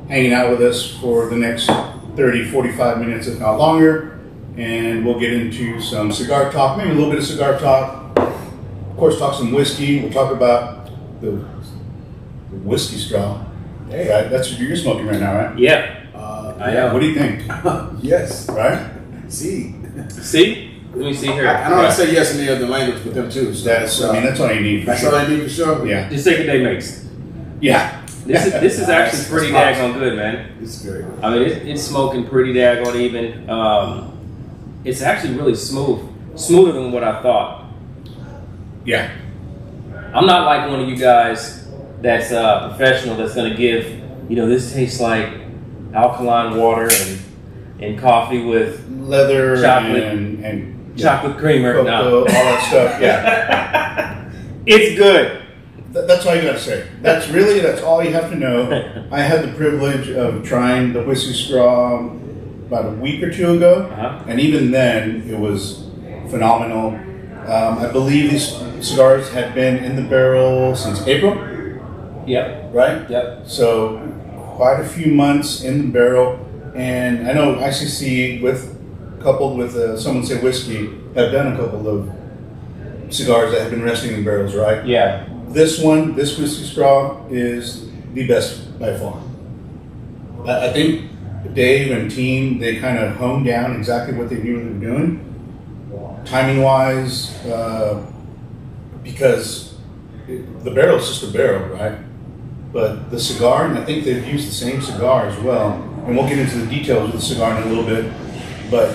hanging out with us for the next 30, 45 minutes, if not longer. And we'll get into some cigar talk, maybe a little bit of cigar talk. Of course, talk some whiskey. We'll talk about the whiskey straw. Hey, that's what you're smoking right now, right? Yeah. I am. What do you think? Yes. Right? See? Let me see here. I know I say yes in the other language with them too. So That's all you need. That's all I need for sure. Yeah. Just take a day makes. Yeah. This is actually pretty daggone good, man. It's very good. I mean, it's smoking pretty daggone even. It's actually really smoother than what I thought. Yeah. I'm not like one of you guys that's professional that's going to give, this tastes like alkaline water and coffee with Leather chocolate and chocolate creamer. cocoa, No. all that stuff. Yeah. It's good. That's all you got to say. That's all you have to know. I had the privilege of trying the whiskey straw about a week or two ago, and even then it was phenomenal. I believe these cigars had been in the barrel since April. Yep. Right? Yep. So quite a few months in the barrel. And I know ICC, coupled with Someone Say Whiskey, have done a couple of cigars that have been resting in barrels, right? Yeah. This whiskey straw is the best by far. I think Dave and team, they kind of honed down exactly what they knew they were doing, timing-wise, because the barrel is just a barrel, right? But the cigar, and I think they've used the same cigar as well, and we'll get into the details of the cigar in a little bit, but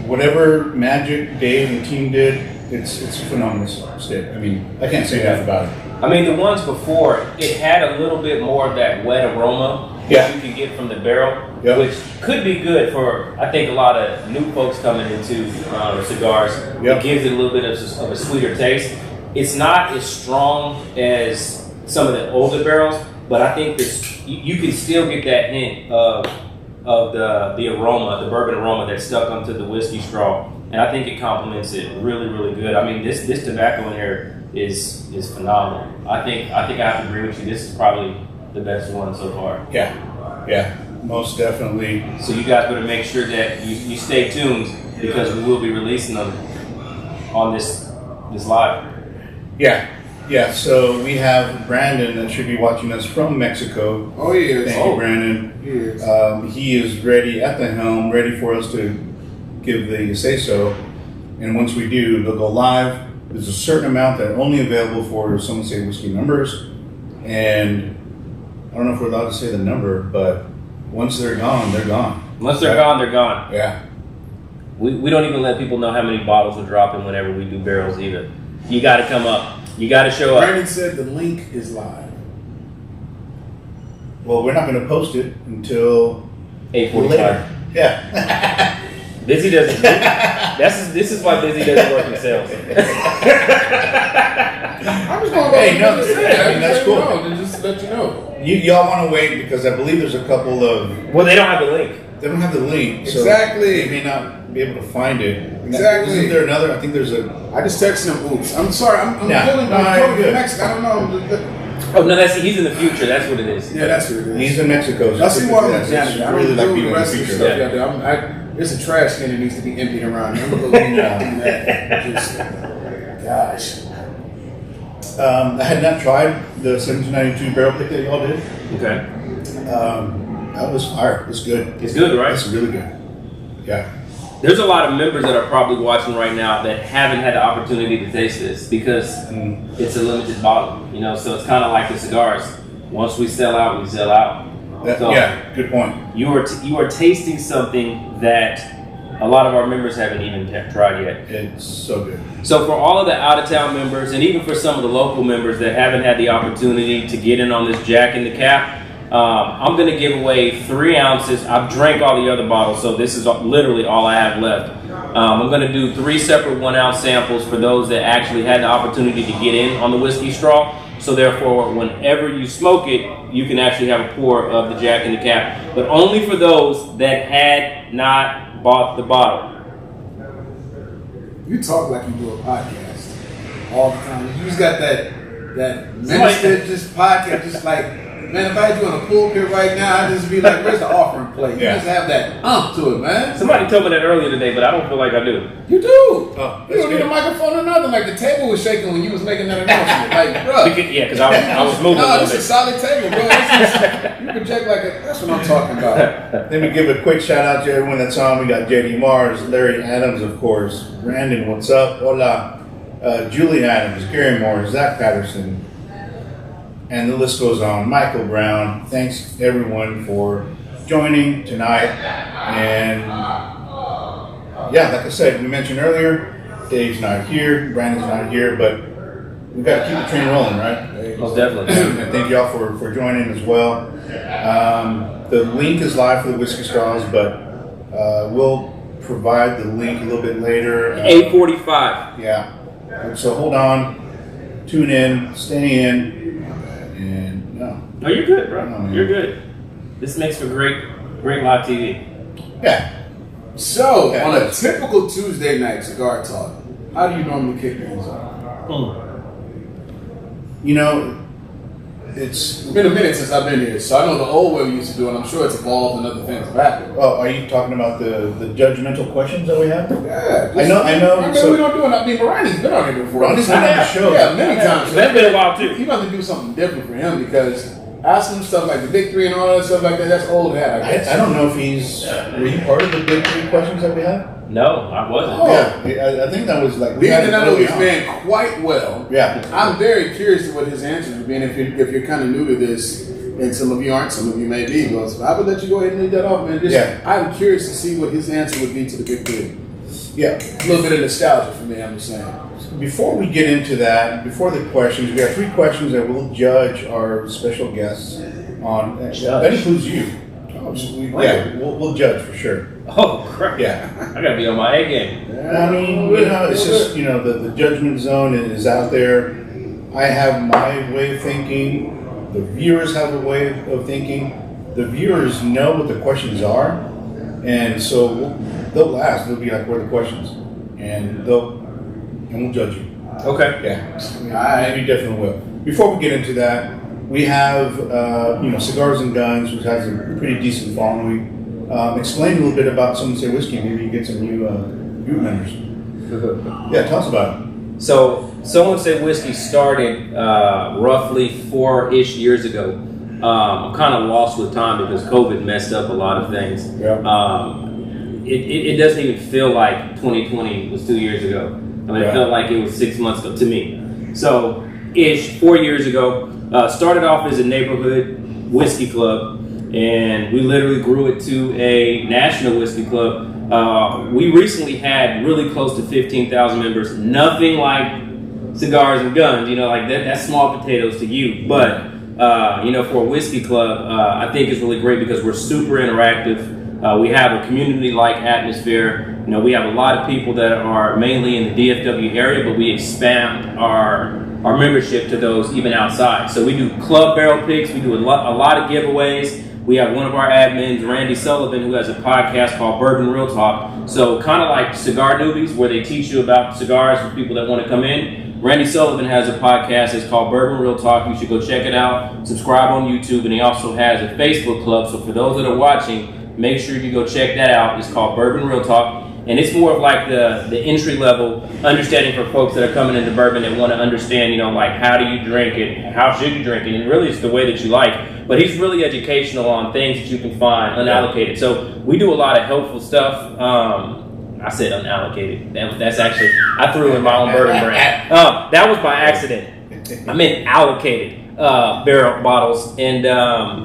whatever magic Dave and team did, it's a phenomenal stick. I mean, I can't say enough about it. I mean, the ones before, it had a little bit more of that wet aroma that you can get from the barrel, which could be good for, I think, a lot of new folks coming into cigars. It gives it a little bit of a sweeter taste. It's not as strong as some of the older barrels, but I think you can still get that hint of the aroma, the bourbon aroma that's stuck onto the whiskey straw, and I think it complements it really, really good. I mean, this tobacco in here is phenomenal. I think I have to agree with you. This is probably the best one so far. Yeah, most definitely. So you guys better make sure that you stay tuned, because we will be releasing them on this live. Yeah, so we have Brandon that should be watching us from Mexico. Oh, yeah. Thank you, Brandon. He is ready at the helm, ready for us to give the say-so. And once we do, they'll go live. There's a certain amount that are only available for Someone Say Whiskey members. And I don't know if we're allowed to say the number, but once they're gone, they're gone. Once they're gone, they're gone. Yeah. We don't even let people know how many bottles we're dropping whenever we do barrels either. You got to come up. You got to show up. Brandon said the link is live. Well, we're not going to post it until 8:45. Yeah. Busy doesn't. This is why Busy doesn't work in sales. I'm just going to Hey, no, I mean, that's cool. Just let you know. Y'all want to wait because I believe there's a couple of. Well, they don't have the link. They don't have the link. So Exactly. they may not be able to find it. Exactly. Isn't there another? I think there's a. I just texted him. Oops. I'm sorry. I'm No, totally good. Mexican. I don't know. Oh no, he's in the future. That's what it is. Yeah, that's what it is. He's in Mexico. So I see more of it's janitor. I really don't like do being the in the rest of the future. stuff out there. There's a trash can that needs to be emptied around here. I'm gonna go clean that. Just, gosh. I had not tried the 1792 barrel pick that y'all did. Okay. That was fire. It's good. It's good, right? It's really good. Yeah. There's a lot of members that are probably watching right now that haven't had the opportunity to taste this because it's a limited bottle, so it's kind of like the cigars. Once we sell out, we sell out. Yeah, good point. You are tasting something that a lot of our members haven't even tried yet. It's so good. So for all of the out-of-town members, and even for some of the local members that haven't had the opportunity to get in on this Jack in the Cap, I'm going to give away 3 ounces. I've drank all the other bottles, so this is literally all I have left. I'm going to do 3 separate 1-ounce samples for those that actually had the opportunity to get in on the whiskey straw. So therefore, whenever you smoke it, you can actually have a pour of the Jack in the Cap. But only for those that had not bought the bottle. You talk like you do a podcast all the time. You just got that minister just podcast, just like Man, if I had you on a pulpit right now, I'd just be like, where's the offering plate? You just have that to it, man. Somebody told me that earlier today, but I don't feel like I do. You do. Oh, you don't need a microphone or nothing. Like the table was shaking when you was making that announcement. Like, bro. Because I was moving. No, this is a solid table, bro. You project like a, that's what I'm talking about. Let me give a quick shout out to everyone that's on. We got JD Mars, Larry Adams, of course. Brandon, what's up? Hola. Julie Adams, Gary Moore, Zach Patterson. And the list goes on. Michael Brown. Thanks everyone for joining tonight. And yeah, like I said, we mentioned earlier, Dave's not here, Brandon's not here, but we've got to keep the train rolling, right? Most definitely. And thank y'all for joining as well. The link is live for the Whiskey Straws, but we'll provide the link a little bit later. 8:45. Yeah. So hold on, tune in, stay in. No, you're good, bro. You're good. This makes for great live TV. Yeah. So, on a typical Tuesday night cigar talk, how do you normally kick things off? You know, it's been a minute since I've been here, so I know the old way we used to do it. I'm sure it's evolved and other things have happened. Oh, are you talking about the judgmental questions that we have? Yeah. I know. So, we don't do it. I mean, Ronnie's been on here before. Ronnie's been on the show. Yeah, many times. That's been a while, too. You got to do something different for him because asking him stuff like the Big Three and all that stuff like that, that's old hat, I guess. I don't know if were you part of the Big Three questions that we had? No, I wasn't. Oh. Yeah, I think that was like... We did not know this man quite well. Yeah. I'm very curious to what his answers would be, and if you're kind of new to this, and some of you aren't, some of you may be, well, so I would let you go ahead and leave that off, man. I'm curious to see what his answer would be to the Big Three. Yeah. A little bit of nostalgia for me, I'm just saying. Before we get into that, before the questions, we have 3 questions that we'll judge our special guests on. That includes you. We'll judge for sure. Oh, crap. Yeah. I got to be on my A game. I mean, it's just, the judgment zone is out there. I have my way of thinking. The viewers have a way of thinking. The viewers know what the questions are. And so they'll ask. They'll be like, what are the questions? And we'll judge you. Okay. Yeah. We definitely will. Before we get into that, we have, Cigars and Guns, which has a pretty decent following. Explain a little bit about Someone Say Whiskey. Maybe you get some new group members. Yeah, tell us about it. So, Someone Say Whiskey started roughly 4-ish years ago. I'm kind of lost with time because COVID messed up a lot of things. Yeah. It doesn't even feel like 2020 was 2 years ago. I mean, it felt like it was 6 months ago to me. So, 4 years ago, started off as a neighborhood whiskey club. And we literally grew it to a national whiskey club. We recently had really close to 15,000 members. Nothing like Cigars and Guns, like that's small potatoes to you. But, for a whiskey club, I think it's really great because we're super interactive. We have a community-like atmosphere. We have a lot of people that are mainly in the DFW area, but we expand our membership to those even outside. So we do club barrel picks. We do a lot of giveaways. We have one of our admins, Randy Sullivan, who has a podcast called Bourbon Real Talk. So kind of like Cigar Newbies, where they teach you about cigars for people that want to come in. Randy Sullivan has a podcast. It's called Bourbon Real Talk. You should go check it out. Subscribe on YouTube. And he also has a Facebook club. So for those that are watching, make sure you go check that out. It's called Bourbon Real Talk. And it's more of like the entry level understanding for folks that are coming into bourbon and want to understand, like how do you drink it? How should you drink it? And really it's the way that you like. But he's really educational on things that you can find unallocated. So we do a lot of helpful stuff. I said unallocated. That's actually, I threw in my own bourbon brand. That was by accident. I meant allocated barrel bottles. And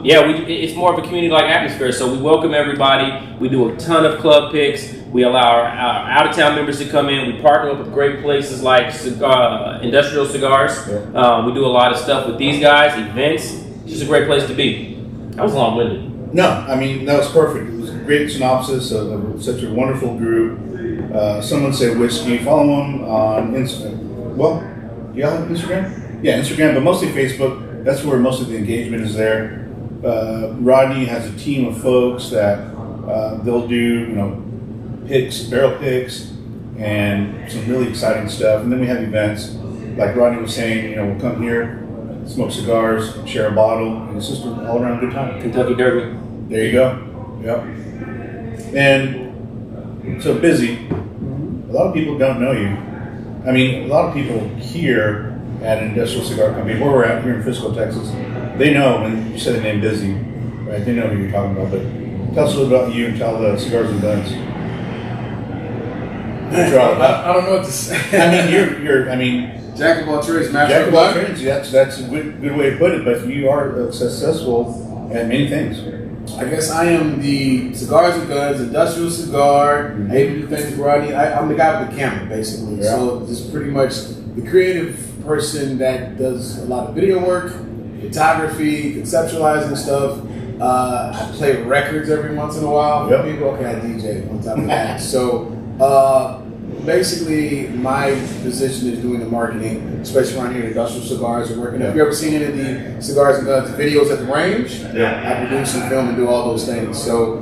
it's more of a community-like atmosphere. So we welcome everybody. We do a ton of club picks. We allow our out-of-town members to come in. We partner up with great places like Industrial Cigars. We do a lot of stuff with these guys, events. It's just a great place to be. That was long-winded. No, I mean, that was perfect. It was a great synopsis of such a wonderful group. Someone Say Whiskey. Follow them on Instagram. Well, do y'all have Instagram? Yeah, Instagram, but mostly Facebook. That's where most of the engagement is there. Rodney has a team of folks that they'll do, picks, barrel picks, and some really exciting stuff. And then we have events, like Rodney was saying, we'll come here, smoke cigars, share a bottle, and it's just an all-around good time. Kentucky Derby. There you go. Yep. And so busy. A lot of people don't know you. I mean, a lot of people here at an industrial cigar company, where we're at here in Frisco, Texas, they know when you say the name Busy, right? They know who you're talking about. But tell us a little about you and tell the Cigars and Guns. I don't know what to say. I mean, Jack of all trades, master Jack of of all none. trades. That's a good way to put it. But you are successful at many things. I guess I am the Cigars and Guns, industrial cigar. Mm-hmm. I even do things where I'm the guy with the camera, basically. Yeah. So just pretty much the creative person that does a lot of video work, photography, conceptualizing stuff. I play records every once in a while. Yep. People, okay, I DJ on top of that. So basically, my position is doing the marketing, especially around here in industrial cigars and working. Have you ever seen any of the Cigars and Guns videos at the range? Yeah. I produce and film and do all those things. So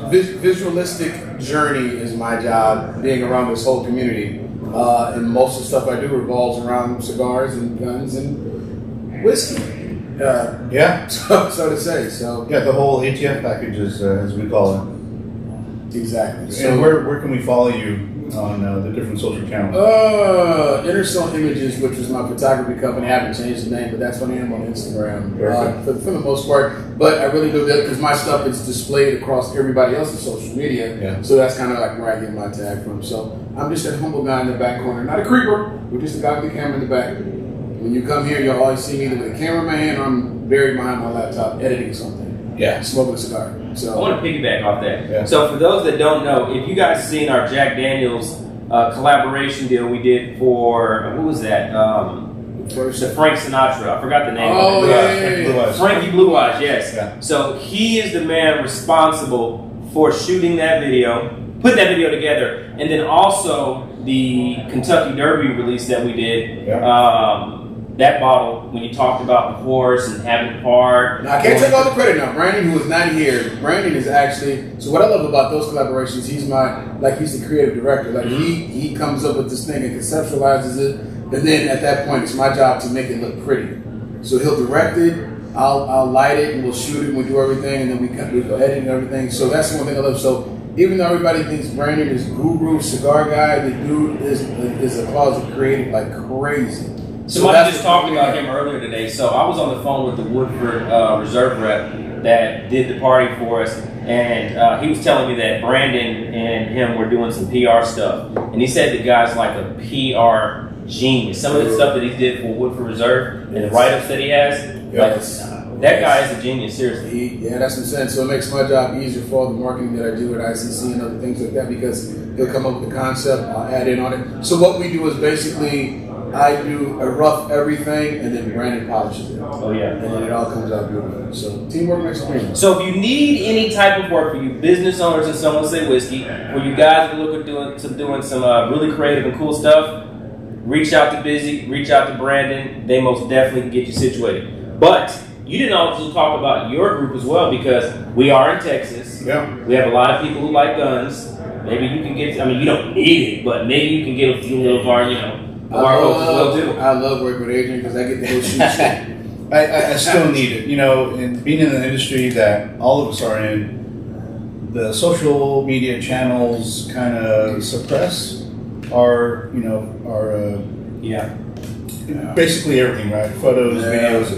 visualistic journey is my job, being around this whole community. And most of the stuff I do revolves around cigars and guns and whiskey. So to say. So yeah, the whole ATF package is, as we call it. Exactly. So And where can we follow you on the different social channels? Interstone Images, which was my photography company. I haven't changed the name, but that's what I am on Instagram for the most part. But I really do that because my stuff is displayed across everybody else's social media. Yeah. So that's kind of like where I get my tag from. So I'm just that humble guy in the back corner, not a creeper. We're just the guy with the camera in the back. When you come here, you'll always see me either with a cameraman or I'm buried behind my laptop editing something. Yeah. Smoking a cigar. So I want to piggyback off that. Yeah. So for those that don't know, if you guys seen our Jack Daniels collaboration deal we did for, what was that? The Frank Sinatra. I forgot the name Oh, of it. yeah. Blue Eyes. Frankie Blue Eyes, yes. Yeah. So he is the man responsible for shooting that video, putting that video together, and then also the Kentucky Derby release that we did. Yeah. That bottle, when you talked about the horse and having part. Now, I can't take all the credit now. Brandon, who is not here, Brandon is actually, so what I love about those collaborations, he's the creative director. Like he comes up with this thing and conceptualizes it, and then at that point, it's my job to make it look pretty. So he'll direct it, I'll light it, and we'll shoot it, and we'll do everything, and then we go edit and everything. So that's the one thing I love. So even though everybody thinks Brandon is guru, cigar guy, the dude is a closet creative like crazy. Somebody just talked about him earlier today. So I was on the phone with the Woodford Reserve rep that did the party for us, and he was telling me that Brandon and him were doing some PR stuff, and he said the guy's like a PR genius. Some of the stuff that he did for Woodford Reserve and the write-ups that he has, that guy is a genius. Seriously. Yeah, that's what I'm saying. So it makes my job easier for all the marketing that I do at ICC and other things like that because he'll come up with the concept, I'll add in on it. So what we do is basically I do a rough everything, and then Brandon polishes it. Oh yeah, and then it all comes out beautiful. So teamwork makes the dream. So if you need any type of work for you business owners and Someone Say Whiskey, where you guys are looking doing some really creative and cool stuff, reach out to Busy, reach out to Brandon. They most definitely can get you situated. But you didn't also talk about your group as well because we are in Texas. Yeah. We have a lot of people who like guns. Maybe you can get. I mean, you don't need it, but maybe you can get a few of our, our folks as well too. I love working with Adrian because I get to go shoot shit. I still need it, and being in the industry that all of us are in, the social media channels kind of suppress our basically everything, right? Photos, videos,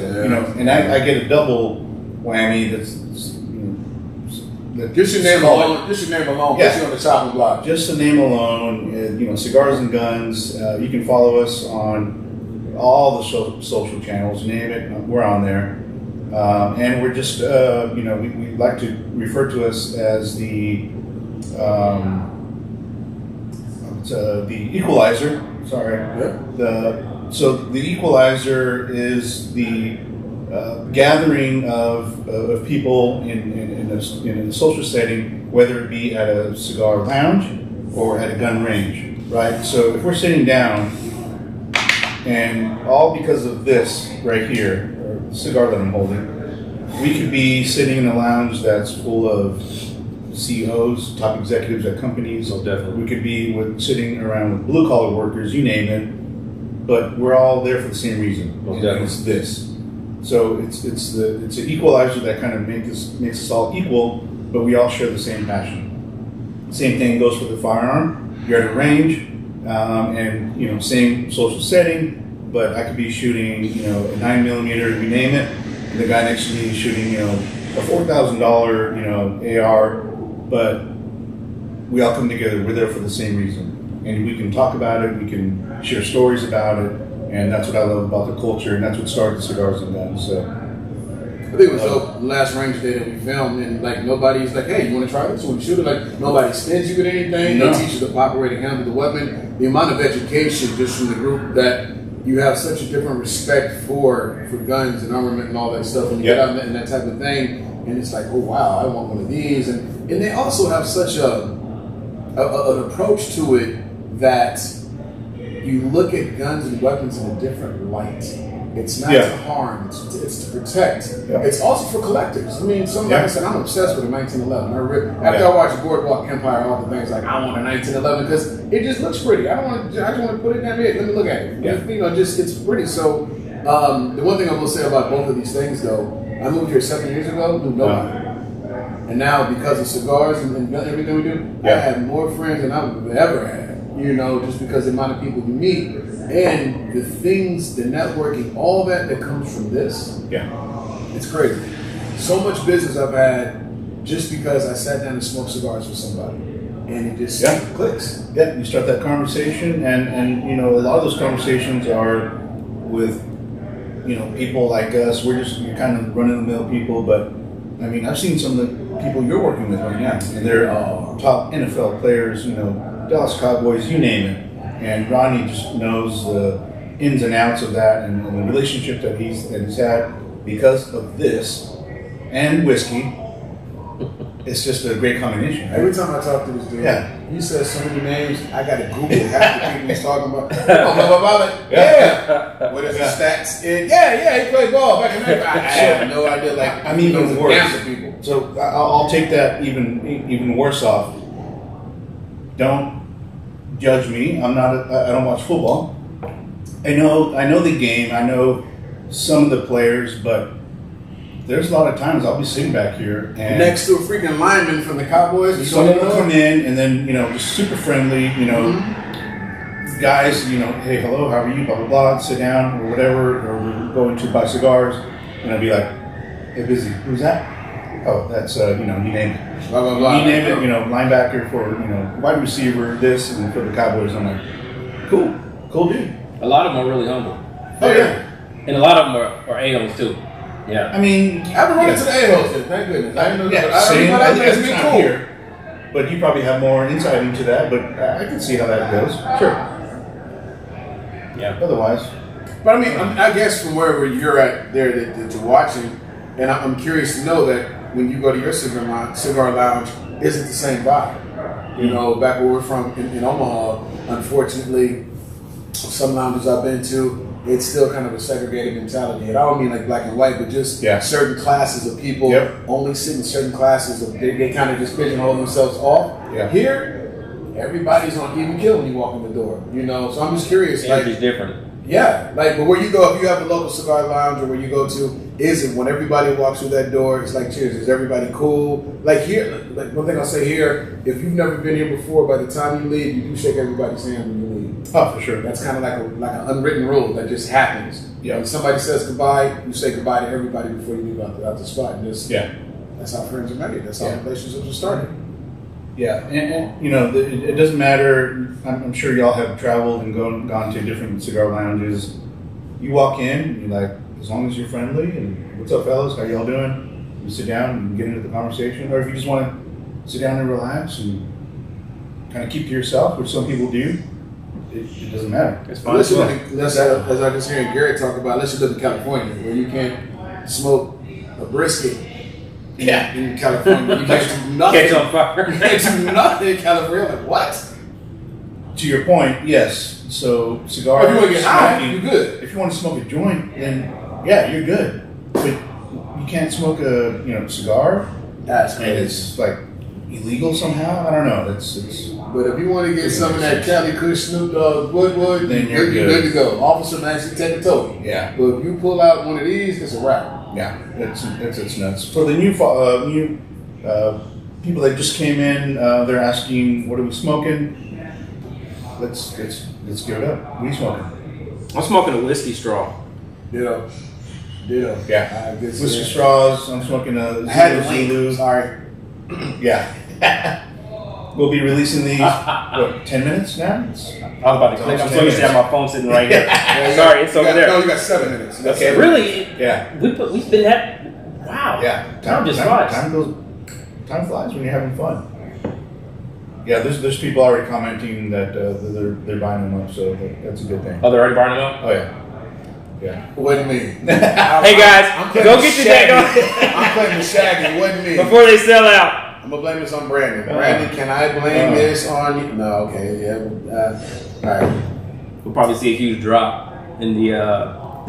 and I get a double whammy. Just your name alone. Just your name alone. Yeah. Put you on the chopping block. Just the name alone, Cigars and Guns. You can follow us on all the social channels. Name it, we're on there, and we're just we like to refer to us as the equalizer. Sorry. Yeah. So the equalizer is the gathering of people in a social setting, whether it be at a cigar lounge or at a gun range, right? So if we're sitting down, and all because of this right here, or the cigar that I'm holding, we could be sitting in a lounge that's full of CEOs, top executives at companies. Oh, definitely. We could be sitting around with blue-collar workers, you name it. but we're all there for the same reason. And it's this. So it's an equalizer that kind of makes us all equal, but we all share the same passion. Same thing goes for the firearm. You're at a range, and same social setting, but I could be shooting a 9mm, you name it, and the guy next to me is shooting a $4,000 AR, but we all come together. We're there for the same reason, and we can talk about it. We can share stories about it. And that's what I love about the culture, and that's what started Cigars and Guns. So I think it was the last range day that we filmed, and like nobody's like, "Hey, you want to try this? You want to shoot it?" Like nobody spins you with anything. No. They teach you the proper way to handle the weapon. The amount of education just from the group that you have such a different respect for guns and armament and all that stuff, and you get out and that type of thing, and it's like, oh wow, I want one of these, and they also have such an approach to it that. You look at guns and weapons in a different light. It's not to harm, it's to protect. Yeah. It's also for collectors. I mean, like I said, I'm obsessed with a 1911. After I watched Boardwalk Empire, all the things like, I want a 1911 because it just looks pretty. I just want to put it in that bed. Let me look at it. Yeah. It's pretty. So, the one thing I will say about both of these things, though, I moved here 7 years ago, knew nobody. And now, because of cigars and everything we do, I have more friends than I've ever had. Just because the amount of people you meet and the things, the networking, all that comes from this. Yeah. It's crazy. So much business I've had just because I sat down and smoked cigars with somebody. And it just clicks. Yeah, you start that conversation and a lot of those conversations are with, people like us. You're kind of run-of-the-mill people, but I mean, I've seen some of the people you're working with right now, and they're top NFL players, Dallas Cowboys, you name it. And Ronnie just knows the ins and outs of that and the relationship that he's had because of this and whiskey. It's just a great combination. Right? Every time I talk to this dude, he says so many names, I got to Google half the people he's talking about. What is his stats? And he played ball back in the day. I have no idea. Like, I'm even worse. So I'll take that even worse off. Don't judge me. I don't watch football. I know the game. I know some of the players, but there's a lot of times I'll be sitting back here and next to a freaking lineman from the Cowboys. Someone will come in and then just super friendly. Guys. Hey, hello, how are you? Blah blah blah. Sit down or whatever. Or we're going to buy cigars, and I'll be like, hey, busy. Who's that? Oh, that's you name it. Blah blah blah. You name it. Linebacker for wide receiver. This and for the Cowboys. I'm like, cool dude. A lot of them are really humble. Oh yeah, and a lot of them are A-holes too. Yeah. I mean, I've been running to the A-holes. Thank goodness. I didn't know that. Same. I think that's been cool. Here, but you probably have more insight into that. But I can see how that goes. Sure. Yeah. Otherwise. But I mean, I guess from wherever you're at there that you're watching, and I'm curious to know that when you go to your cigar lounge, is it the same vibe? Back where we're from in Omaha, unfortunately, some lounges I've been to, it's still kind of a segregated mentality. And I don't mean like black and white, but just certain classes of people only sit in certain classes. They kind of just pigeonhole themselves off. Yeah. Here, everybody's on even kill when you walk in the door. So I'm just curious. Everything's different. Yeah, but where you go, if you have a local cigar lounge or where you go to, is it when everybody walks through that door, it's like, cheers, is everybody cool? Like here, like one thing I'll say here, if you've never been here before, by the time you leave, you do shake everybody's hand when you leave. Oh, for sure. That's kind of like an unwritten rule that just happens. Yeah. When somebody says goodbye, you say goodbye to everybody before you leave out the spot. And that's how friends are made. That's how relationships are started. Yeah, and it doesn't matter. I'm sure y'all have traveled and gone to different cigar lounges. You walk in, you're like, as long as you're friendly and what's up, fellas? How y'all doing? You sit down and get into the conversation, or if you just want to sit down and relax and kind of keep to yourself, which some people do, it doesn't matter. It's fine. As I just hearing Garrett talk about, let's just live in California where you can't smoke a brisket. In California, you can't do nothing. Catch on fire. You can't do nothing in California. Like what? To your point, yes. So cigars. If you want to get high, you're good. If you want to smoke a joint, then you're good. But you can't smoke a cigar. That's crazy. And it's like illegal somehow. I don't know. It's But if you want to get some of that Cali Kush, Snoop Dogg, Woodwood, then you're good to go. Officer Nancy, take a token. Yeah. But if you pull out one of these, it's a wrap. Yeah, it's nuts. For the new people that just came in, they're asking, what are we smoking? Let's give it up. What are you smoking? I'm smoking a whiskey straw. Ditto. Yeah. Whiskey straws. I'm smoking a I had to Zulu. wait. Sorry. Yeah. We'll be releasing these, 10 minutes now? I was about to click. I'm so used to have my phone sitting right here. Yeah, Sorry, it's over there. No, you got 7 minutes. Okay, 7 really? Yeah. We spent that. Wow. Yeah. Time just flies. Time flies when you're having fun. Yeah, there's people already commenting that they're buying them up, so that's a good thing. Oh, they're already burning them up? Oh, yeah. Yeah. It wasn't me. Hey guys, go get your day I'm playing the Shaggy. It wasn't me. before they sell out. I'm gonna blame this on Brandon. Brandon, can I blame this on you? No, okay, yeah. All right. We'll probably see a huge drop in the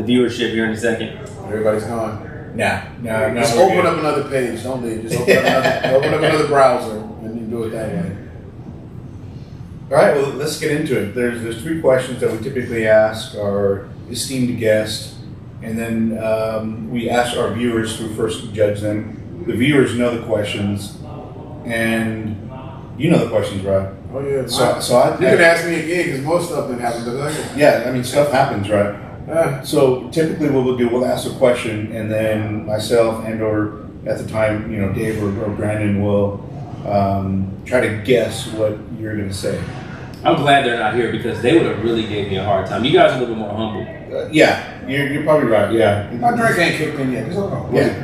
viewership here in a second. Everybody's gone. Nah. Just open up another page. Don't leave. Just open up another browser and you do it that way. All right, well, let's get into it. There's 3 questions that we typically ask our esteemed guest, and then we ask our viewers who first judge them. The viewers know the questions, and you know the questions, right? Oh yeah. So you can ask me again because most stuff didn't happen. Yeah, I mean stuff happens, right? So typically what we'll do, we'll ask a question, and then myself and/or at the time, Dave or Brandon will try to guess what you're going to say. I'm glad they're not here because they would have really gave me a hard time. You guys are a little bit more humble. Yeah, you're probably right. Yeah, my drink ain't kicked in yet. Just hold on. Yeah.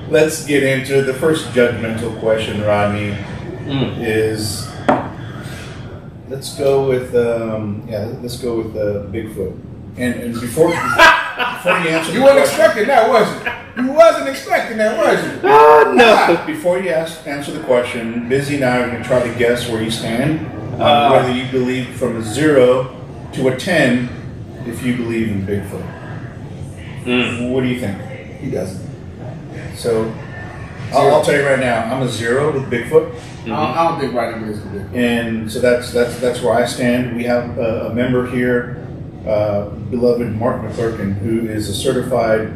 Let's get into the first judgmental question, Rodney. Is let's go with Bigfoot. And before you answer, you wasn't expecting that, was you? You wasn't expecting that, was you? Oh no! Before you answer the question, Busy and I are going to try to guess where you stand on whether you believe from a 0 to a 10 if you believe in Bigfoot. What do you think? He doesn't. So I'll tell you right now, I'm a 0 with Bigfoot. I don't think Rodney believes in Bigfoot. And so that's where I stand. We have a member here, beloved Mark McClurkin, who is a certified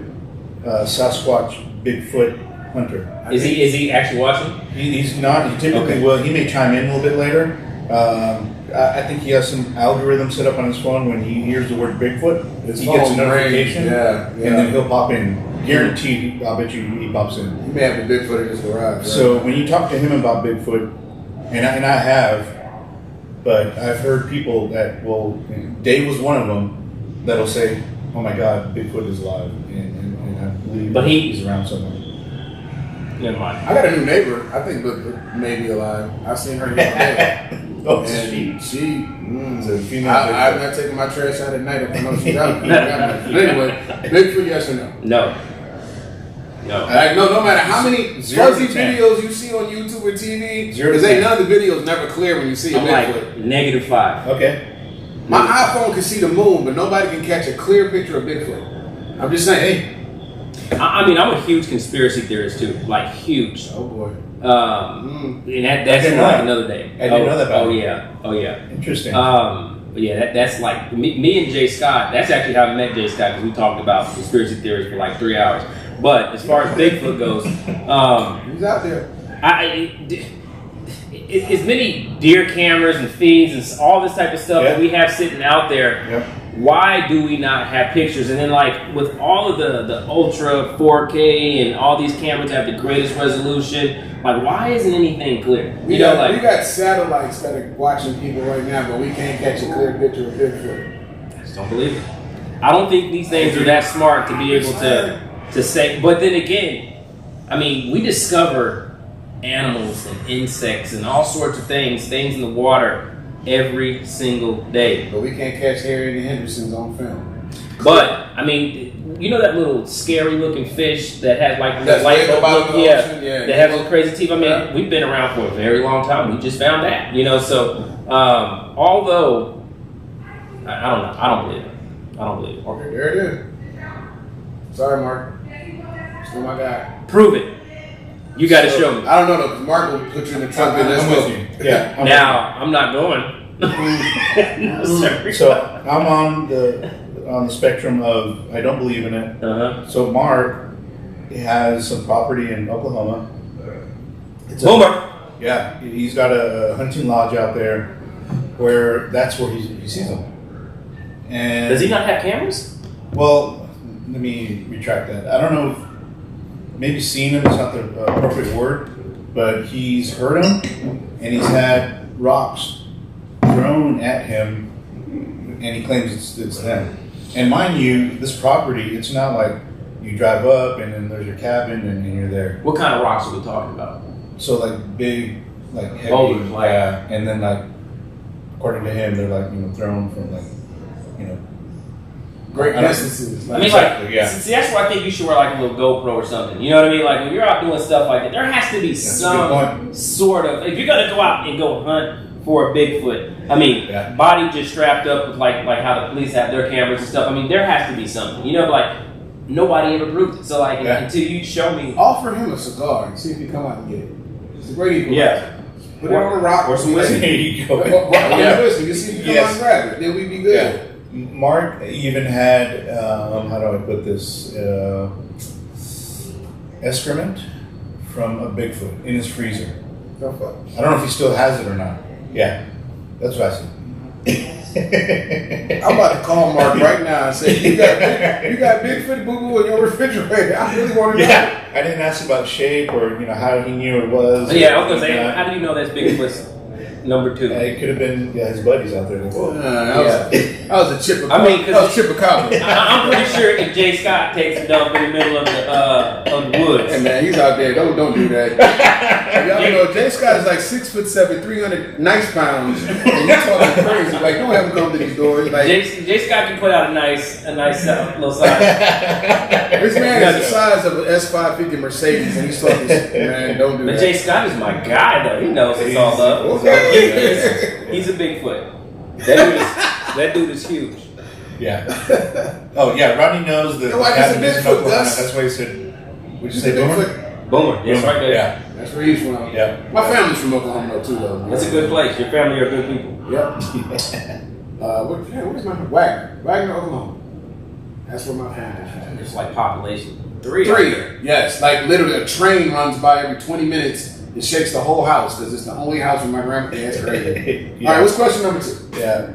Sasquatch Bigfoot hunter. Is he actually watching? He's not. He typically will. He may chime in a little bit later. I think he has some algorithm set up on his phone. When he hears the word Bigfoot, he gets a notification, and then he'll pop in. Guaranteed, I'll bet you he pops in. He may have the Bigfoot in his garage. Right? So when you talk to him about Bigfoot, and I have, but I've heard people that will. Dave was one of them that'll say, "Oh my God, Bigfoot is alive," and I believe he's around somewhere. Never mind. I got a new neighbor. I think Bigfoot may be alive. I've seen her the other day. She a female. I'm not taking my trash out at night if I know she's out. But anyway, Bigfoot, yes or no? No. No matter how many fuzzy videos you see on YouTube or TV, because none of the videos never clear when you see a Bigfoot. Like -5. Okay. My iPhone can see the moon, but nobody can catch a clear picture of Bigfoot. I'm just saying, hey. I mean, I'm a huge conspiracy theorist too, like huge. Oh boy. And that's like another day. I didn't know that about you. Oh yeah. Interesting. Yeah, that's like me and Jay Scott. That's actually how I met Jay Scott because we talked about conspiracy theories for like 3 hours. But as far as Bigfoot goes, he's out there. As many deer cameras and feeds and all this type of stuff that we have sitting out there. Why do we not have pictures? And then, like, with all of the ultra 4K and all these cameras have the greatest resolution, like, why isn't anything clear? We got satellites that are watching people right now, but we can't catch a clear picture of Bigfoot. I just don't believe it. I don't think these things are that smart to be able to say. But then again, I mean, we discover animals and insects and all sorts of things in the water every single day. But we can't catch Harry and the Hendersons on film. But I mean, you know that little scary looking fish that has like that light bulb look, that has those crazy teeth. I mean, we've been around for a very long time. We just found that, so although I don't know, I don't believe it. Okay, there it is. Sorry, Mark. Still my guy. Prove it. You got to show me. I don't know though, because Mark will put you in the trunk and let's I'm go. with you. Yeah. I'm not going. So I'm on the spectrum of I don't believe in it. So Mark has some property in Oklahoma. Boomer. Yeah, he's got a hunting lodge out there where that's where he sees them. And does he not have cameras? Well, let me retract that. I don't know if maybe seen him is not the appropriate word, but he's heard him and he's had rocks thrown at him, and he claims it's them. And mind you, this property, it's not like you drive up and then there's your cabin and you're there. What kind of rocks are we talking about? So like big, like heavy, boulders, like and then like according to him, they're like thrown from like great distances. I mean, see, that's why I think you should wear like a little GoPro or something. You know what I mean? Like when you're out doing stuff like that, there has to be some sort of. If you're gonna go out and go hunt for a Bigfoot, I mean, body just strapped up with like how the police have their cameras and stuff. I mean, there has to be something. You know, like nobody ever proved it. So like until you show me, offer him a cigar and see if he come out and get it. It's a great equalizer. Yeah. Put it on a rock or some whiskey. There you go. Whiskey. You see if you come out and grab it, then we'd be good. Yeah. Mark even had, how do I put this, excrement from a Bigfoot in his freezer. I don't know if he still has it or not. Yeah, that's what I said. I'm about to call Mark right now and say, you got Bigfoot boo-boo in your refrigerator. I really want to know. Yeah, I didn't ask about shape or how he knew it was. Yeah, I was going to say, how do you know that's Bigfoot's number 2? It could have been his buddies out there. That was a chip of I mean, that was chip of copper. I'm pretty sure if Jay Scott takes a dump in the middle of the woods. Hey man, he's out there. Don't do that. Y'all know Jay Scott is like 6'7", 300 nice pounds, and you're talking crazy. Like don't have him come to these doors. Like Jay Scott can put out a nice little size. This man is the size of an S550 Mercedes, and he's talking. Man, don't do that. But Jay Scott is my guy, though. He knows it's all up. He's a Bigfoot. That dude is huge. Yeah. Oh yeah, Rodney knows that. Cabin is in Oklahoma. That's why he said. Would you say Boomer? Boomer. Yes, right there. Yeah. That's where he's from. Yeah. My family's from Oklahoma too, though. That's a good place. Your family are good people. Yep. Where's my Wagner, Oklahoma? That's where my family is. It's like population 3. Yes, like literally a train runs by every 20 minutes. It shakes the whole house because it's the only house with my grandpa. That's crazy. Yeah. All right, what's question number 2? Yeah.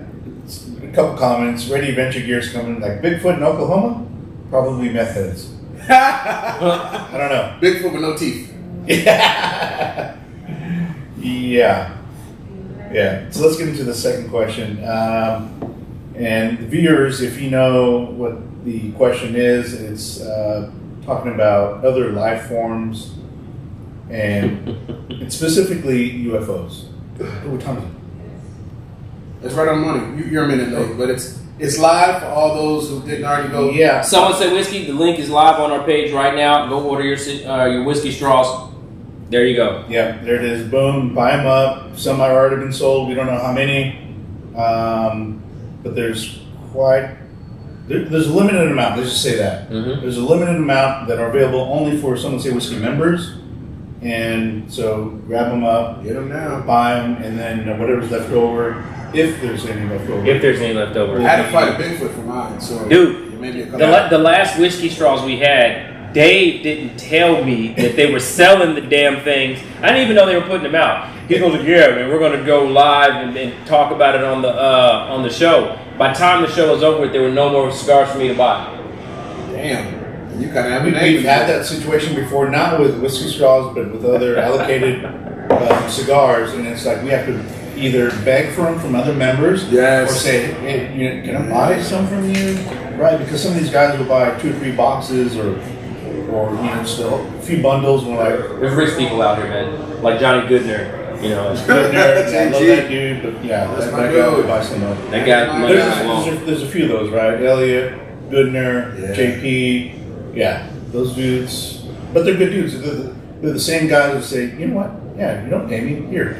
A couple comments. Ready Venture Gears coming. Like Bigfoot in Oklahoma? Probably meth heads. I don't know. Bigfoot with no teeth. Yeah. Yeah. So let's get into the second question. And the viewers, if you know what the question is, it's talking about other life forms and specifically UFOs. What time is it? It's right on the money. You're a minute late, but it's live for all those who didn't already go. Yeah. Someone said whiskey. The link is live on our page right now. Go order your whiskey straws. There you go. Yeah, there it is. Boom, buy them up. Some have already been sold. We don't know how many, but there's there's a limited amount. Let's just say that there's a limited amount that are available only for Someone Say Whiskey members. And so grab them up, Get them now. buy them, and then whatever's left over, if there's any left over. If there's any left over. I had to fight a Bigfoot for mine, so Dude, maybe the last whiskey straws we had, Dave didn't tell me that they were selling the damn things. I didn't even know they were putting them out. He goes like, "Yeah, man, we're gonna go live and talk about it on the show." By the time the show was over with, there were no more cigars for me to buy. Damn. You kind of have We've had that situation before, not with whiskey straws, but with other allocated cigars, and it's like we have to either beg for them from other members, or say, "Hey, can I buy some from you?" Right? Because some of these guys will buy 2 or 3 boxes, or just a few bundles. And we're like, there's rich people out here, man, like Johnny Goodner. Goodner, I love that dude, but yeah, that guy would buy some of them. That guy, there's a few of those, right? Elliot, Goodner, JP. Yeah, those dudes, but they're good dudes. They're the same guys who say, "You know what? Yeah, you don't pay me. Here's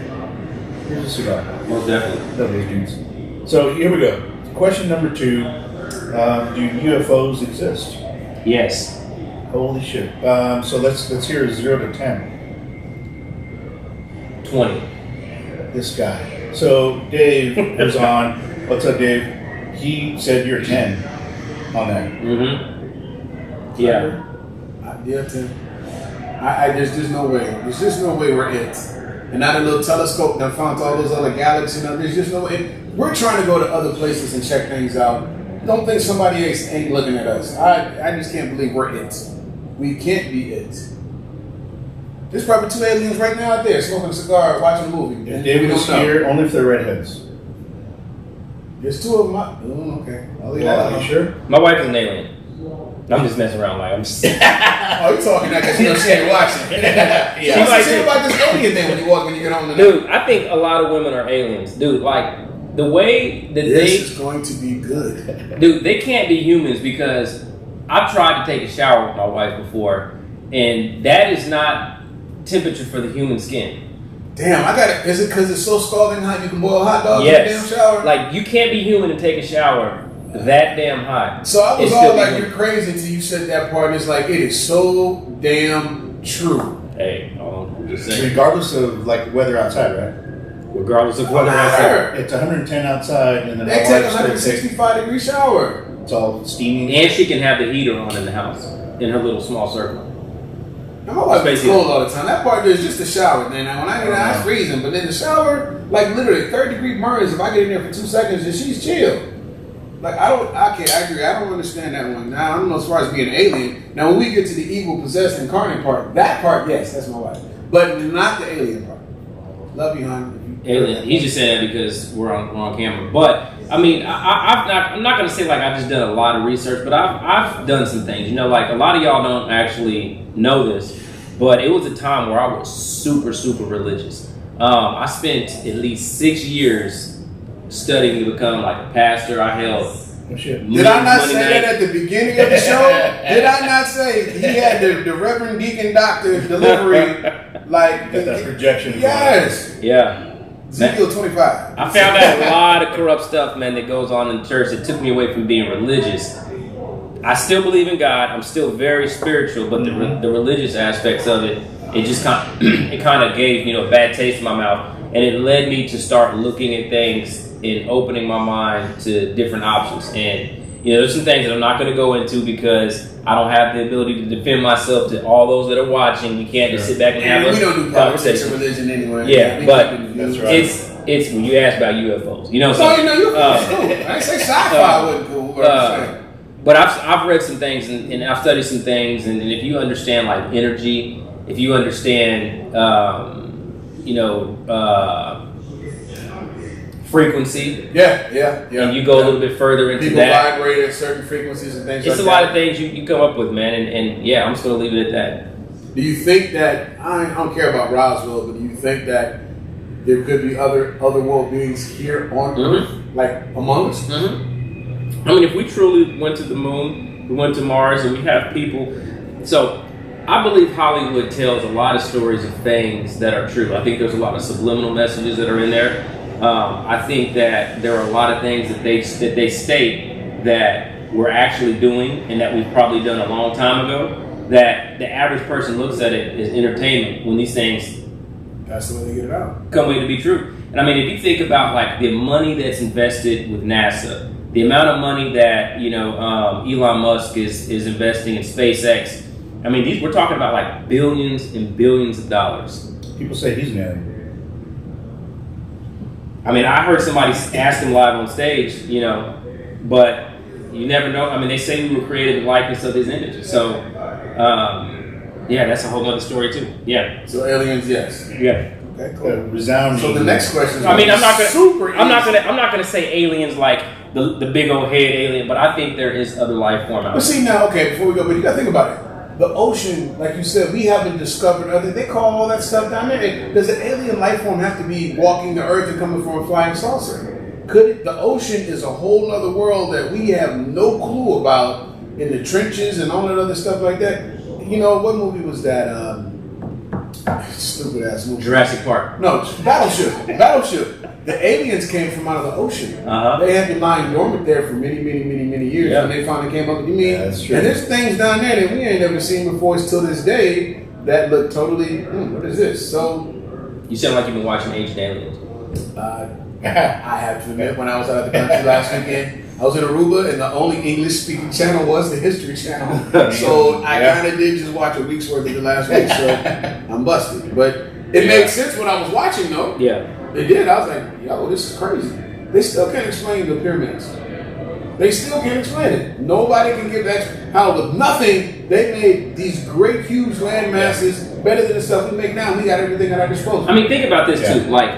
a cigar." Most definitely. Those dudes. So here we go. Question number 2: do UFOs exist? Yes. Holy shit! So let's hear 0 to 10. 20. This guy. So Dave was on. What's up, Dave? He said you're 10 on that. Yeah. Yeah, Tim. There's no way. There's just no way we're it. And not a little telescope that found all those other galaxies. There's just no way. We're trying to go to other places and check things out. Don't think somebody else ain't looking at us. I just can't believe we're it. We can't be it. There's probably 2 aliens right now out there smoking a cigar, watching a movie. And David is here only if they're redheads. There's 2 of them. Okay. I'll leave that out. You sure? My wife is an alien. I'm just messing around. Like I'm just. Oh, you're talking that because she ain't watching. Yeah. She like say about this alien thing when you get home tonight. Dude, I think a lot of women are aliens. Dude, like the way that this is going to be good. Dude, they can't be humans because I've tried to take a shower with my wife before, and that is not temperature for the human skin. Damn, I got it. Is it because it's so scalding hot you can boil hot dogs in Yes. a damn shower? Like you can't be human and take a shower that damn hot. So I was all like, "You're crazy" until you said that part. And it's like it is so damn true. Hey, I'm just saying. Regardless of like weather outside, right? Regardless of weather outside. It's 110 outside, and then they take a 165-degree shower. It's all steaming. And she can have the heater on in the house in her little small circle. And my wife is cold all the time. That part is just a shower. Then when I get out, it's freezing. But then the shower, like literally 30-degree burns. If I get in there for 2 seconds, and she's chill. Like I agree. I don't understand that one. Now I don't know as far as being an alien. Now when we get to the evil, possessed, incarnate part, that part, yes, that's my wife. But not the alien part. Love you, hon. Alien. He's just saying that because we're on camera. But I mean, I'm not gonna say like I've just done a lot of research, but I've done some things. You know, like a lot of y'all don't actually know this, but it was a time where I was super religious. I spent at least 6 years studying to become like a pastor. I held. Did I not say that at the beginning of the show? Did I not say he had the Reverend Deacon Doctor delivery? Like that projection. Yes. Yeah. Ezekiel 25. I found out a lot of corrupt stuff, man, that goes on in the church that took me away from being religious. I still believe in God. I'm still very spiritual, but the religious aspects of it, it just kind of gave a bad taste in my mouth, and it led me to start looking at things and opening my mind to different options. And there's some things that I'm not going to go into because I don't have the ability to defend myself to all those that are watching. You can't just sit back and have we don't do politics or religion anyway. Yeah, but that's right. It's when you ask about UFOs. UFOs cool. I didn't say sci-fi wasn't cool. But I've read some things and I've studied some things, and if you understand like energy, if you understand frequency. Yeah. And you go a little bit further into people that. People vibrate at certain frequencies and things like that. It's a lot of things you come up with, man. And yeah, I'm just going to leave it at that. Do you think that, I don't care about Roswell, but do you think that there could be other world beings here on Earth, like among us? Mm-hmm. I mean, if we truly went to the moon, we went to Mars, and we have people. So I believe Hollywood tells a lot of stories of things that are true. I think there's a lot of subliminal messages that are in there. I think that there are a lot of things that they state that we're actually doing and that we've probably done a long time ago, that the average person looks at it as entertainment when these things that's the way they get it out. Come way to be true. And I mean, if you think about like the money that's invested with NASA, the amount of money that Elon Musk is investing in SpaceX, I mean, we're talking about like billions and billions of dollars. People say he's an alien. I mean, I heard somebody ask him live on stage, but you never know. I mean, they say we were created in the likeness of his image. So, yeah, that's a whole other story too. Yeah. So aliens, yes. Yeah. Okay, cool. Resounding. So the next question is I'm not gonna say aliens like the big old head alien, but I think there is other life form out there. But see now, okay, before we go, but you gotta think about it. The ocean, like you said, we haven't discovered other. They call all that stuff down there. Does an alien life form have to be walking the earth and coming from a flying saucer? The ocean is a whole other world that we have no clue about in the trenches and all that other stuff like that. What movie was that? Stupid ass movie. Jurassic Park. No, Battleship. The aliens came from out of the ocean. They had been lying dormant there for many years, and they finally came up. That's true. And there's things down there that we ain't never seen before till this day that look totally. What is this? So You sound like you've been watching Ancient Aliens. I have to admit, when I was out of the country last weekend, I was in Aruba, and the only English-speaking channel was the History Channel. So I kind of did just watch a week's worth of the last week, so I'm busted. But it made sense when I was watching, though. Yeah. It did. I was like, yo, this is crazy. They still can't explain the pyramids. They still can't explain it. Nobody can give that. How with nothing, they made these great, huge land masses better than the stuff we make now. We got everything at our disposal. I mean, think about this too. Like,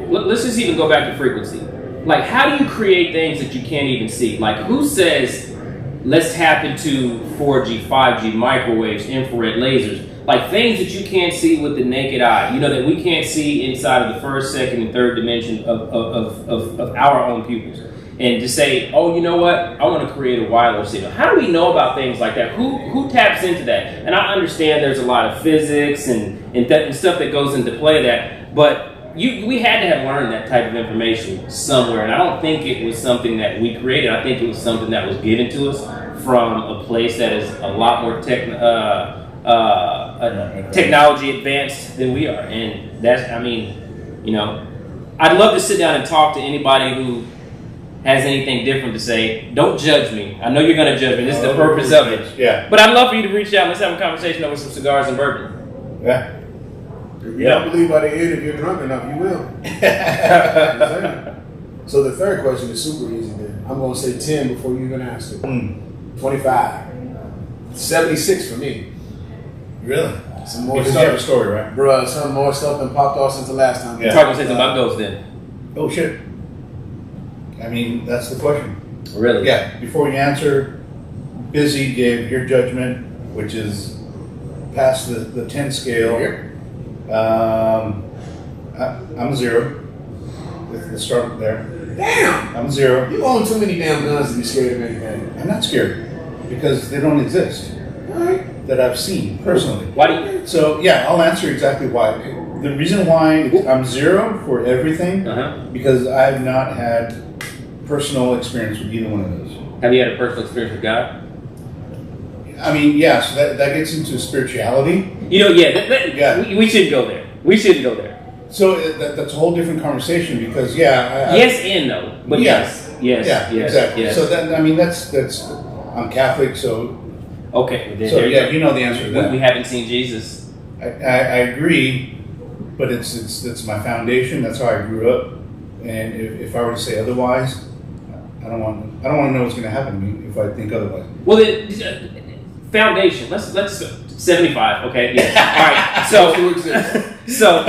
let's just even go back to frequency. Like, how do you create things that you can't even see? Like, who says, let's tap into 4G, 5G, microwaves, infrared lasers? Like, things that you can't see with the naked eye. You know, that we can't see inside of the first, second, and third dimension of our own pupils. And to say, oh, you know what? I want to create a wireless signal. How do we know about things like that? Who taps into that? And I understand there's a lot of physics and stuff that goes into play that, but we had to have learned that type of information somewhere. And I don't think it was something that we created. I think it was something that was given to us from a place that is a lot more technology advanced than we are. And that's, I mean, you know, I'd love to sit down and talk to anybody who has anything different to say. Don't judge me. I know you're going to judge me. This is the purpose of it. Yeah. But I'd love for you to reach out. Let's have a conversation over some cigars and bourbon. Yeah. If you don't believe by the end, if you're drunk enough, you will. So the third question is super easy then. I'm going to say 10 before you even ask it. 25. 76 for me. Really? Some more Because stuff. you have a story, right? Bruh, some more stuff than popped off since the last time. Talk about something about ghosts then. Oh, shit. I mean, that's the question. Really? Yeah. Before you answer, Busy gave your judgment, which is past the 10 scale. I'm a 0. Let's start there. Damn! I'm a 0. You own too many damn guns to be scared of anything. I'm not scared because they don't exist Alright. that I've seen personally. Why do you? So yeah, I'll answer exactly why. The reason why I'm 0 for everything because I've not had personal experience with either one of those. Have you had a personal experience with God? I mean, yeah. So that gets into spirituality. You know, we shouldn't go there. We shouldn't go there. So that's a whole different conversation because yes and no, but yes, exactly. Yes. So that I mean that's I'm Catholic, so okay. So yeah, you know the answer to that. We haven't seen Jesus. I agree, but it's my foundation. That's how I grew up, and if I were to say otherwise, I don't want to know what's going to happen to me if I think otherwise. Well, the foundation. Let's 75. Okay. Yes. All right. So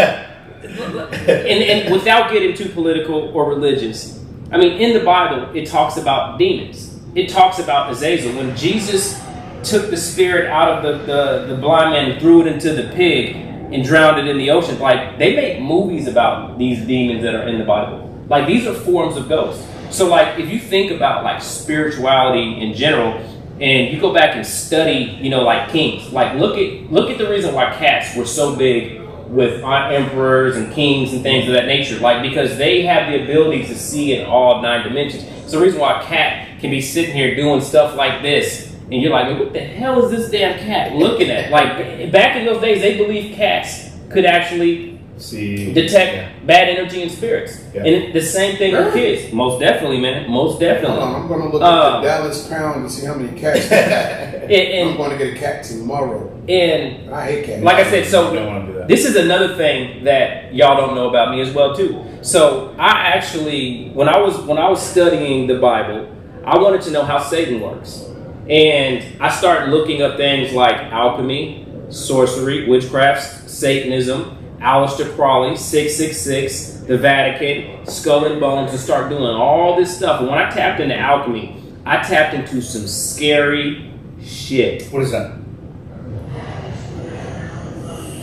and without getting too political or religious, I mean, in the Bible, it talks about demons. It talks about Azazel. When Jesus took the spirit out of the blind man and threw it into the pig and drowned it in the ocean, like, they make movies about these demons that are in the Bible. Like, these are forms of ghosts. So, like, if you think about, like, spirituality in general, and you go back and study, you know, like kings, like, look at the reason why cats were so big with emperors and kings and things of that nature, like, because they have the ability to see in all 9 dimensions. It's the reason why a cat can be sitting here doing stuff like this, and you're like, what the hell is this damn cat looking at? Like, back in those days, they believed cats could actually detect bad energy and spirits. Yeah. And the same thing with kids. Most definitely, man. Most definitely. Hold on, I'm going to look at the Dallas Crown to see how many cats. I'm going to get a cat tomorrow. And I hate cats. Like I said, so I don't want to do that. This is another thing that y'all don't know about me as well too. So I actually, when I was studying the Bible, I wanted to know how Satan works, and I started looking up things like alchemy, sorcery, witchcraft, Satanism, Aleister Crowley, 666, the Vatican, Skull and Bones, and start doing all this stuff. And when I tapped into alchemy, I tapped into some scary shit. What is that?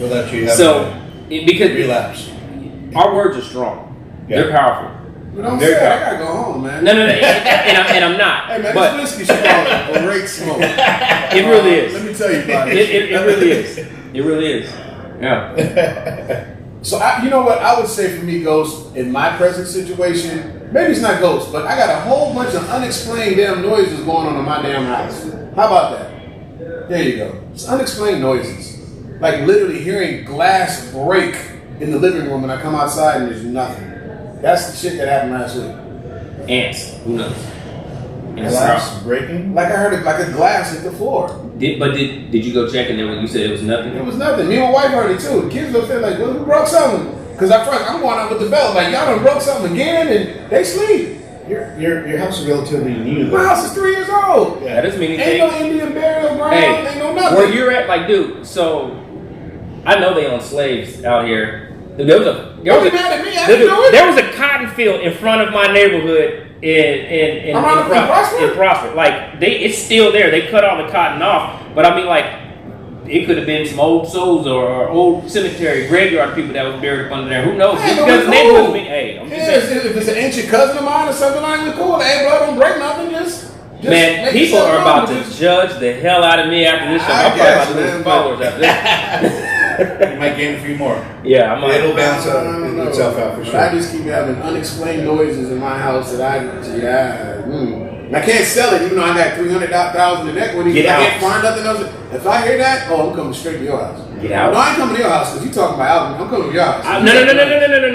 Without you having because relapse. Our words are strong. Yeah. They're powerful. But I'm sad. I gotta go home, man. No, and I'm not. Hey man, but this whiskey should call it a great smoke. It really is. Let me tell you about it. It really is. It really is. Yeah. So you know what I would say for me, Ghost, in my present situation, maybe it's not Ghost, but I got a whole bunch of unexplained damn noises going on in my damn house. How about that? There you go. It's unexplained noises. Like literally hearing glass break in the living room and I come outside and there's nothing. That's the shit that happened last week. Ants. Who knows? Glass breaking? Like I heard it, like a glass hit the floor. Did you go check and then when you said it was nothing? It was nothing. Me and my wife heard it too. The kids up there like, well, who broke something? Because I'm going out with the belt like, y'all done broke something again, and they sleep. Your house is relatively new. My house is 3 years old. Yeah, that doesn't mean anything. Ain't no Indian burial ground. Ain't no nothing. Where you're at, like, dude. So I know they own slaves out here. There was a cotton field in front of my neighborhood in Prosper. Like it's still there. They cut all the cotton off, but I mean, like, it could have been some old souls or old cemetery graveyard people that was buried up under there. Who knows? Hey, because the neighborhood's been, I'm just saying. If it's an ancient cousin of mine or something like that, cool. Hey, bro, don't break nothing. Just man, people are about to judge the hell out of me after this show. I'm probably about to lose followers after this. You might gain a few more. Yeah, I might. It'll bounce itself out for sure. I just keep having unexplained noises in my house that I can't sell it, even though I got $300,000 in equity. Get out. I can't find nothing else. If I hear that, I'm coming straight to your house. Get out. No, I ain't coming to your house because you talking about album. I'm coming to your house. No.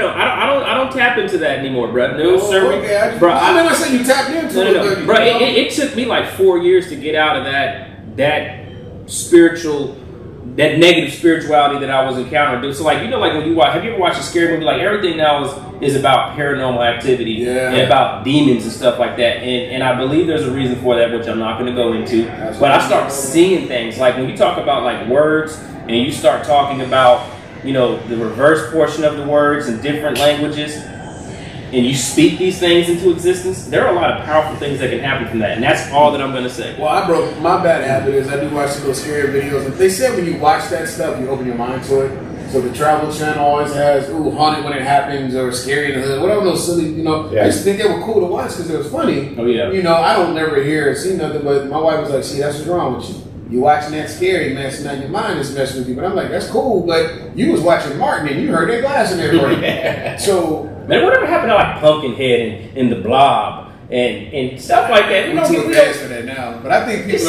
I don't tap into that anymore, bro. No, sir. Okay, Bro, I never said you tapped into it. Bro, it took me like 4 years to get out of that spiritual. That negative spirituality that I was encountering, dude. So, like, you know, like when you watch, have you ever watched a scary movie? Like, everything now is about paranormal activity and about demons and stuff like that. And I believe there's a reason for that, which I'm not going to go into. But I start seeing things like when you talk about like words and you start talking about, you know, the reverse portion of the words in different languages, and you speak these things into existence, there are a lot of powerful things that can happen from that. And that's all that I'm going to say. Well, I broke my bad habit is I do watch those scary videos. And they said when you watch that stuff, you open your mind to it. So the Travel Channel always has, haunted when it happens, or scary in the hood, whatever those silly, you know. I used to think they were cool to watch because it was funny. Oh, yeah. You know, I don't never hear or see nothing, but my wife was like, see, that's what's wrong with you. You watching that scary, man, so now your mind is messing with you. But I'm like, that's cool, but you was watching Martin and you heard that glass in there break. So... Man, whatever happened to like Pumpkinhead and the Blob and stuff like that? We're too fast for that now. But I think people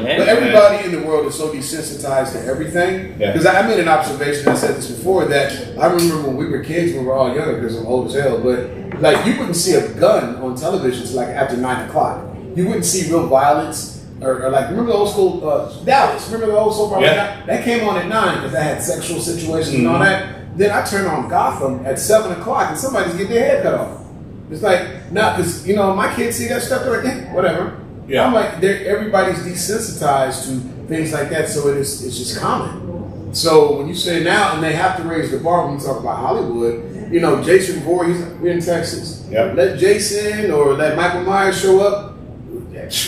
man. But everybody in the world is so desensitized to everything. Because I made an observation, I said this before, that I remember when we were kids, we were all younger because I'm old as hell, but like you wouldn't see a gun on television until like after 9 o'clock. You wouldn't see real violence. Or like, remember the old school Dallas? Remember the old soap opera? Yeah. That came on at 9 because that had sexual situations and all that. Then I turn on Gotham at 7 o'clock and somebody's getting their head cut off. It's like, because, you know, my kids see that stuff, they're like, whatever. Yeah. I'm like, everybody's desensitized to things like that, so it's just common. So when you say now, and they have to raise the bar when you talk about Hollywood, you know, Jason Voorhees, we're in Texas. Yep. Let Jason or let Michael Myers show up,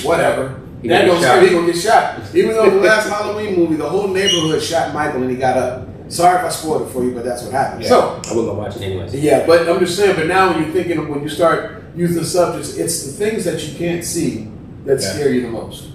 whatever. That don't scare, he gonna get shot. Even though the last Halloween movie, the whole neighborhood shot Michael and he got up. Sorry if I spoiled it for you, but that's what happened. Yeah. So I wasn't gonna watch it anyways. Yeah, but I'm just saying. But now when you're thinking, when you start using the subjects, it's the things that you can't see that scare you the most.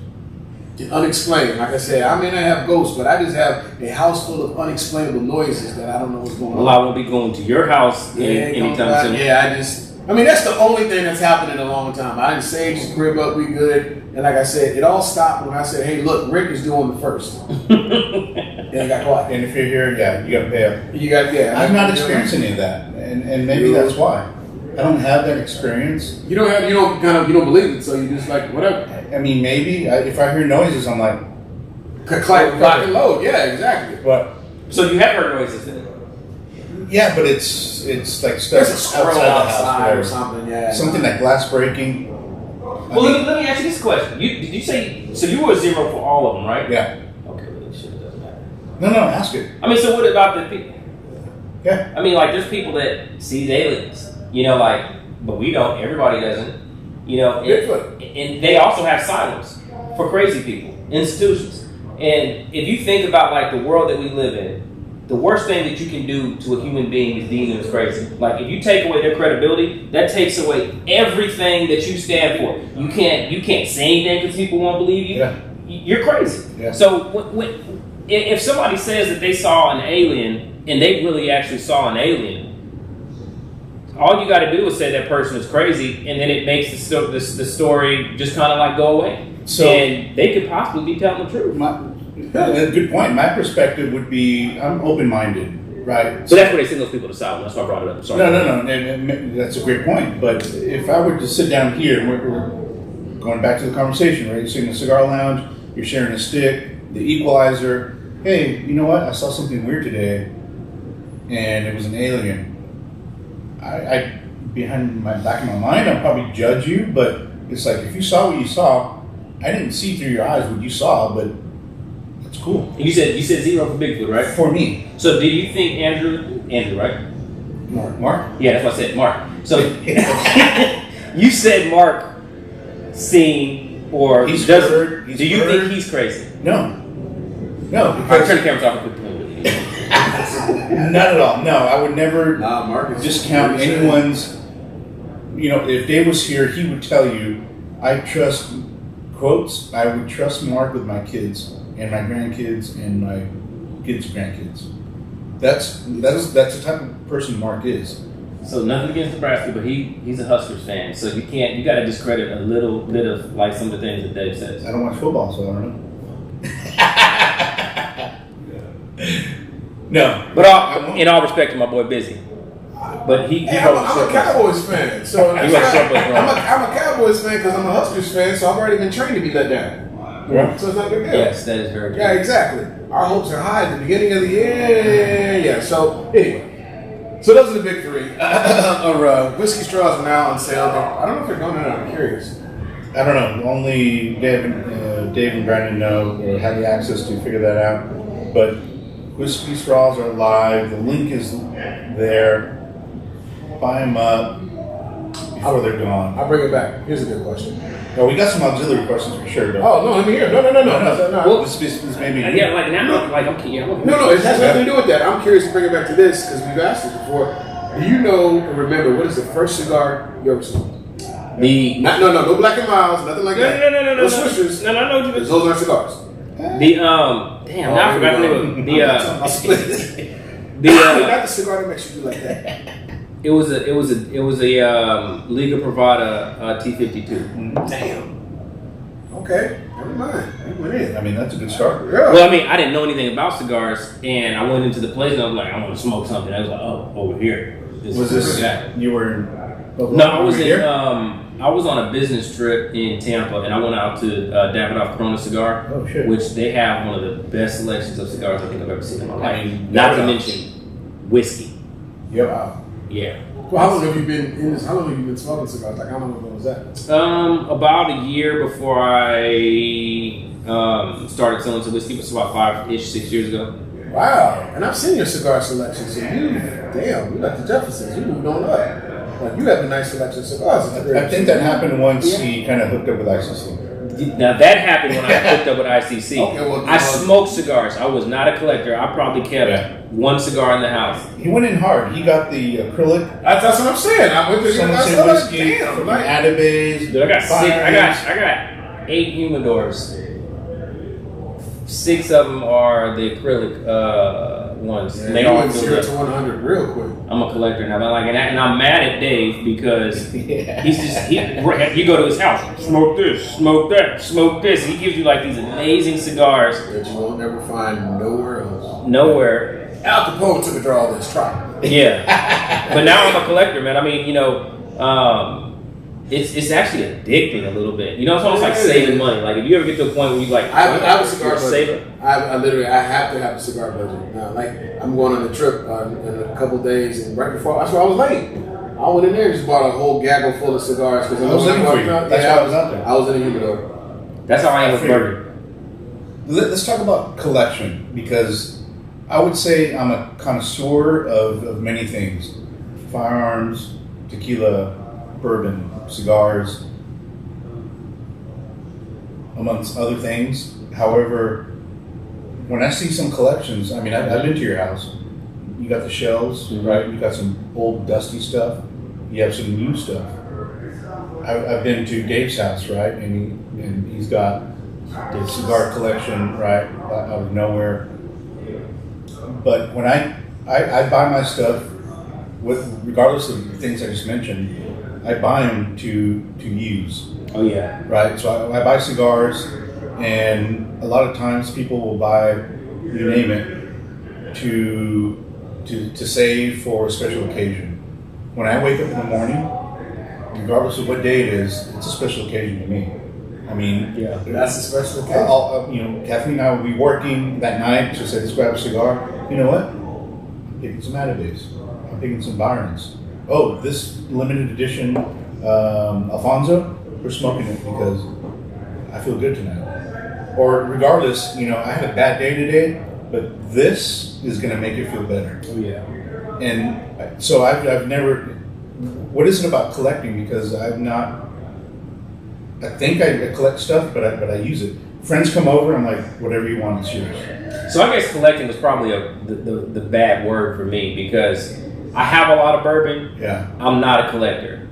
Unexplained. Like I said, I may not have ghosts, but I just have a house full of unexplainable noises that I don't know what's going on. Well, I won't be going to your house anytime soon. Yeah, I mean, that's the only thing that's happened in a long time. I didn't sage the crib up, we good. And like I said, it all stopped when I said, hey, look, Rick is doing the first. And it got quiet. And if you're here, you got to pay up. I'm not experiencing any of that. And maybe that's why. I don't have that experience. You don't believe it, so you just like, whatever. I mean, maybe if I hear noises, I'm like, clock and load. Yeah, exactly. But so you have heard noises then? Yeah, but it's like stuff there's a squirrel outside or something. Yeah, something like glass breaking. Well, let me ask you this question. Did you say so? You were 0 for all of them, right? Yeah. Okay, well, shit, it doesn't matter. No, ask it. I mean, so what about the people? Yeah. I mean, like, there's people that see aliens, you know, like, but we don't. Everybody doesn't, you know. And they also have silence for crazy people, institutions. And if you think about like the world that we live in, the worst thing that you can do to a human being is deem them as crazy. Like, if you take away their credibility, that takes away everything that you stand for. You can't say anything because people won't believe you. Yeah. You're crazy. Yeah. So if somebody says that they saw an alien and they really actually saw an alien, all you got to do is say that person is crazy, and then it makes the story just kind of like go away. So, and they could possibly be telling the truth. Good point. My perspective would be, I'm open-minded, Right. So that's where they send those people to silent. That's why I brought it up. Sorry. No. And that's a great point. But if I were to sit down here, and we're going back to the conversation, right? You're sitting in a cigar lounge, you're sharing a stick, the equalizer. Hey, you know what? I saw something weird today, and it was an alien. I behind my back of my mind, I'll probably judge you, but it's like if you saw what you saw, I didn't see through your eyes what you saw, but that's cool. You said 0 for Bigfoot, right? For me. So do you think Andrew, right? Mark? Yeah, that's what I said, Mark. So you said Mark seen or He's does. heard, Do you think he's crazy? No, All right, turn the cameras off and quick. not at all. No, I would never Mark is discount anyone's. You know, if Dave was here, he would tell you, I trust, quotes, I would trust Mark with my kids and my grandkids and my kids' grandkids. That's the type of person Mark is. So nothing against Nebraska, but he's a Huskers fan. So you got to discredit a little bit of like some of the things that Dave says. I don't watch football, so I don't know. No, But in all respect to my boy Busy, but I'm a Cowboys fan, so I'm a Cowboys fan because I'm a Huskers fan, so I've already been trained to be let down. Yeah. So it's not a big deal. Yes, that is very true. Yeah, exactly. Our hopes are high at the beginning of the year. Yeah. So anyway, so those are the big three. Our whiskey straws are now on sale. I don't know if they're going out. I'm curious. I don't know. Only Dave and Brandon know or have the access to figure that out. But whiskey straws are live. The link is there. Buy them up before they're gone. I'll bring it back. Here's a good question. Oh, we got some auxiliary questions for sure. Though. Oh no, let me hear. No. Well, This maybe. Yeah, like now, like I'm kidding. No, it has nothing to do with that. I'm curious to bring it back to this because we've asked it before. Do you know or remember what is the first cigar you ever smoked? No Black and Milds, nothing like that. No, Swishers. No, I know what you Those aren't cigars. Damn, now I forgot the name of not the cigar that makes you do like that. It was a Liga Privada T52. Damn. Okay, never mind. You went in. I mean, that's a good start. Yeah. Well, I mean, I didn't know anything about cigars, and I went into the place and I was like, I want to smoke something. I was like, oh, over here. Was this you were in? No, I was in. I was on a business trip in Tampa, and I went out to Davidoff Corona Cigar, which they have one of the best selections of cigars I think I've ever seen in my life. Not to mention whiskey. Yeah. Wow. Yeah. Well, how long have you been in this? How long have you been smoking cigars? Like, how long ago was that? About a year before I started selling some whiskey. It was about 6 years ago. Wow. And I've seen your cigar selection. So you like the Jeffersons. You moved on up. Like, you have a nice selection of cigars. I think that happened once he kind of hooked up with ICC. Now that happened when I hooked up with ICC. Okay, well, I smoked cigars. I was not a collector. I probably kept one cigar in the house. He went in hard. He got the acrylic. That's what I'm saying. I went to Somerset whiskey, like Adabase. Dude, I got 8 humidors. 6 of them are the acrylic ones. And they all went 0 to 100 real quick. I'm a collector now, but and I'm mad at Dave because he's just you go to his house, smoke this, smoke that, smoke this. He gives you like these amazing cigars that you won't never find nowhere else. Nowhere. Al Capone took a draw on this. Try. Yeah, but now I'm a collector, man. I mean, it's actually addicting a little bit. It's almost like saving money. Like if you ever get to a point where you like, I have a cigar budget. saving. I literally have to have a cigar budget now. Like I'm going on a trip in a couple days, and right before that's why I was late. I went in there and just bought a whole gaggle full of cigars because I was looking for you. That's why I was out there. I was in a humidor. That's how I am with burger. Let's talk about collection because I would say I'm a connoisseur of many things: firearms, tequila, bourbon, cigars, amongst other things. However, when I see some collections, I mean, I've been to your house. You got the shelves, right? You got some old dusty stuff. You have some new stuff. I've been to Dave's house, right? And he's got the cigar collection, right, out of nowhere. But when I buy my stuff, regardless of the things I just mentioned, I buy them to use. Oh yeah. Right. So I buy cigars, and a lot of times people will buy, you name it, to to save for a special occasion. When I wake up in the morning, regardless of what day it is, it's a special occasion to me. I mean, that's a special occasion. You know, Kathleen and I will be working that night. She'll say, let's grab a cigar. You know what? I'm picking some Atabays. I'm picking some Byrons. Oh, this limited edition Alfonso, we're smoking it because I feel good tonight. Or regardless, you know, I had a bad day today, but this is going to make it feel better. Oh, yeah. And so I've never, what is it about collecting? Because I've not, I think I collect stuff, but I use it. Friends come over, I'm like, whatever you want, it's yours. So I guess collecting was probably the bad word for me because I have a lot of bourbon. Yeah. I'm not a collector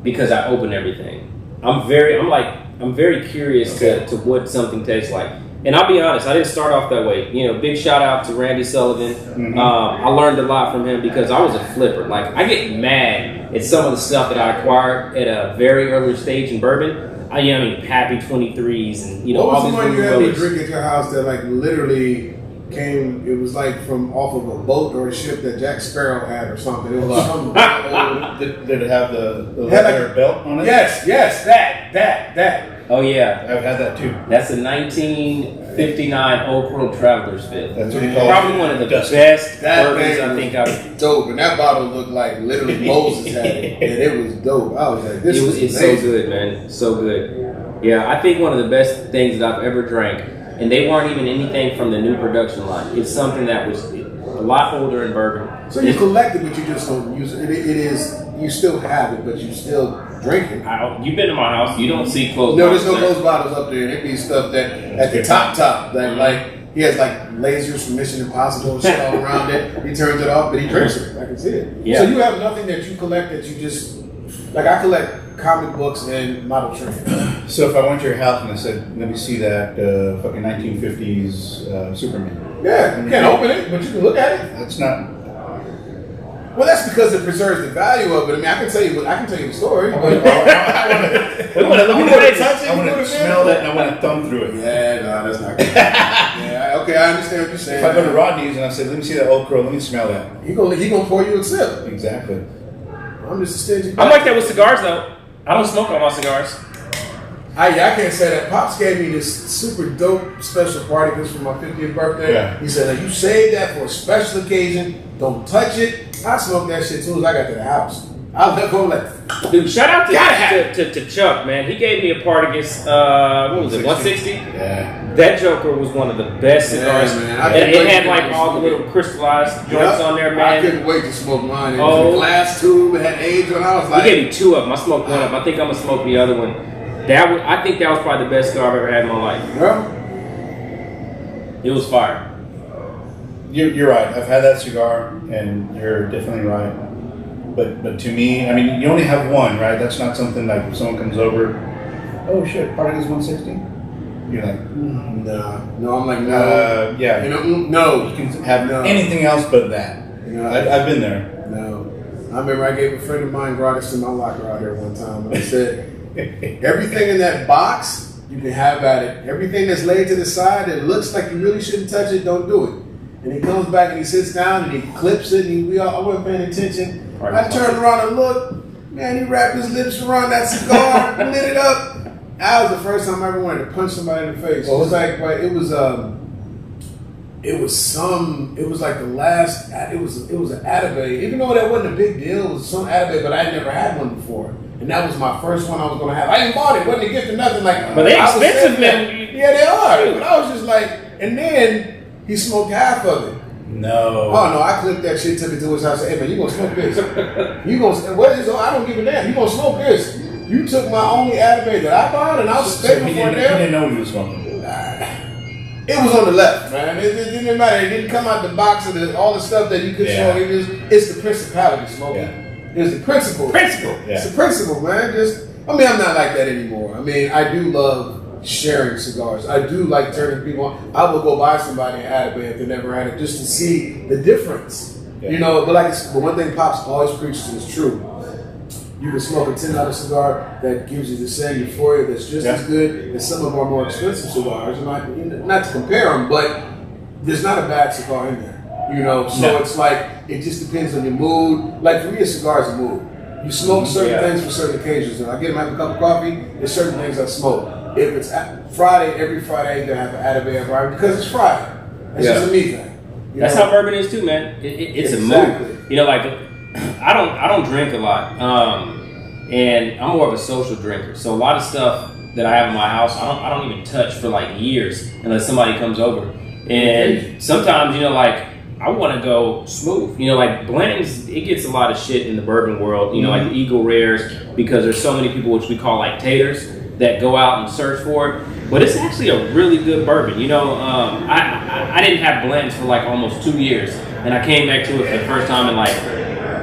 because I open everything. I'm very curious to what something tastes like. And I'll be honest, I didn't start off that way. You know, big shout out to Randy Sullivan. Mm-hmm. I learned a lot from him because I was a flipper. Like, I get mad at some of the stuff that I acquired at a very early stage in bourbon. Pappy 23s and, you know, what all was these the one you had relics. to drink at your house that, like, literally came, it was like from off of a boat or a ship that Jack Sparrow had or something. It was something. Did it have the leather belt on it? Yes, that. Oh, yeah. I've had that too. That's a 1959 Old World Traveler's Fit. That's what he calls Probably one of the best bourbons I think I've... Dope, and that bottle looked like literally Moses had it, and it was dope. I was like, It's so good, man. So good. Yeah, I think one of the best things that I've ever drank, and they weren't even anything from the new production line. It's something that was a lot older in bourbon. So you collect it, but you just don't use it. It is, you still have it, but you still drink it. You've been to my house. You don't see closed bottles. bottles. No, there's no closed bottles up there. It be stuff that at the top, that like he has like lasers from Mission Impossible and shit all around it. He turns it off, but he drinks it. I can see it. Yeah. So you have nothing that you collect that you just like. I collect comic books and model trains. So if I went to your house and I said, let me see that fucking 1950s Superman. Yeah, you can't open it, but you can look at it. That's not... Well, that's because it preserves the value of it. I mean, I can tell you the story. I want to smell that and I want to thumb through it. Yeah, no, that's not good. Yeah, okay, I understand what you're saying. If I go to Rodney's and I say, let me see that Old Crow, let me smell that. He gonna pour you a sip. Exactly. I'm just a stingy. I'm like that with cigars, though. I don't smoke all my cigars. I can't say that. Pops gave me this super dope special party gift for my 50th birthday. Yeah. He said, you save that for a special occasion. Don't touch it. I smoked that shit as soon as I got to the house. I left home like, dude, shout out to Chuck, man. He gave me a part against, what was it, 160? Yeah. That Joker was one of the best cigars. Man. It had like all the little crystallized joints on there, man. I couldn't wait to smoke mine. It was a glass tube. It had age on it. I was like... He gave me two of them. I smoked one of them. I think I'm going to smoke the other one. I think that was probably the best cigar I've ever had in my life. Yeah. It was fire. You're right. I've had that cigar, and you're definitely right. But to me, I mean, you only have one, right? That's not something like if someone comes over, oh shit, part of this 160. You're like, no. I'm like, no. Yeah. You know, no. You can have anything else but that. No. I've been there. No. I remember I gave a friend of mine gratis to my locker out here one time, and I said, everything in that box, you can have at it. Everything that's laid to the side that looks like you really shouldn't touch it, don't do it. And he comes back and he sits down and he clips it, and I wasn't paying attention. I turned around and looked, man, he wrapped his lips around that cigar, lit it up. That was the first time I ever wanted to punch somebody in the face. It was like, it was an Atabay. Even though that wasn't a big deal, it was some Atabay, but I had never had one before. And that was my first one I was going to have. I didn't bought it. It wasn't a gift or nothing. Like, but they're expensive, man. Yeah, they are. But I was just like, and then he smoked half of it. No. Oh, no, I clipped that shit, took it to his house, and said, hey, man, you going to smoke this. What is it? I don't give a damn. You going to smoke this. You took my only Atabay that I bought, and I was spending for it there. He didn't know he was smoking. It was on the left, man. It didn't matter. It didn't come out the box of all the stuff that you could smoke. It's the principality smoking. Yeah. It's the principle. Yeah. It's the principle, man. I'm not like that anymore. I mean, I do love sharing cigars. I do like turning people on. I will go buy somebody an Atabay if they never had it just to see the difference. Yeah. You know, but one thing Pops always preaches is true. You can smoke a $10 cigar that gives you the same euphoria that's just as good as some of our more expensive cigars. Not to compare them, but there's not a bad cigar in there. You know, so it's like it just depends on your mood. Like for me, a cigar is a mood. You smoke certain things for certain occasions. If I get them have a cup of coffee, there's certain things I smoke. If it's Friday, every Friday, I have an Atabey Friday because it's Friday. It's just a me thing. That's how bourbon is too, man. It's a mood. You know, like I don't drink a lot, and I'm more of a social drinker. So a lot of stuff that I have in my house, I don't even touch for like years unless somebody comes over. And sometimes, you know, like I want to go smooth. You know, like blends, it gets a lot of shit in the bourbon world. You know, like the Eagle Rares, because there's so many people which we call like taters that go out and search for it. But it's actually a really good bourbon. You know, I didn't have blends for like almost 2 years, and I came back to it for the first time in like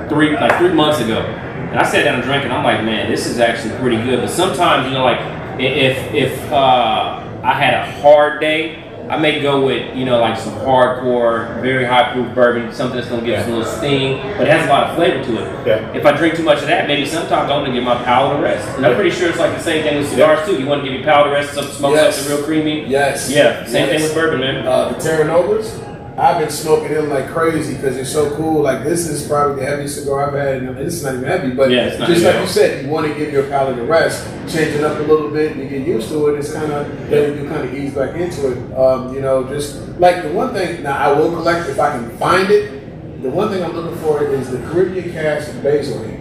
three months ago. And I sat down and drank it. And I'm like, man, this is actually pretty good. But sometimes, you know, like if I had a hard day, I may go with, you know, like some hardcore, very high proof bourbon, something that's gonna give us a little sting, but it has a lot of flavor to it. Yeah. If I drink too much of that, maybe sometimes I want to give my palate a rest. And I'm pretty sure it's like the same thing with cigars too. You want to give your palate a rest, smoke something real creamy. Yes. Yeah. Same thing with bourbon, man. The Terra Novas, I've been smoking them like crazy because they're so cool. Like this is probably the heaviest cigar I've had, and this is not even heavy, but it's not just like you said, you want to give your palate a rest, change it up a little bit, and you get used to it. It's kind of then you kind of ease back into it. You know, just like the one thing. Now I will collect if I can find it. The one thing I'm looking for is the Caribbean Cask Basil Hay.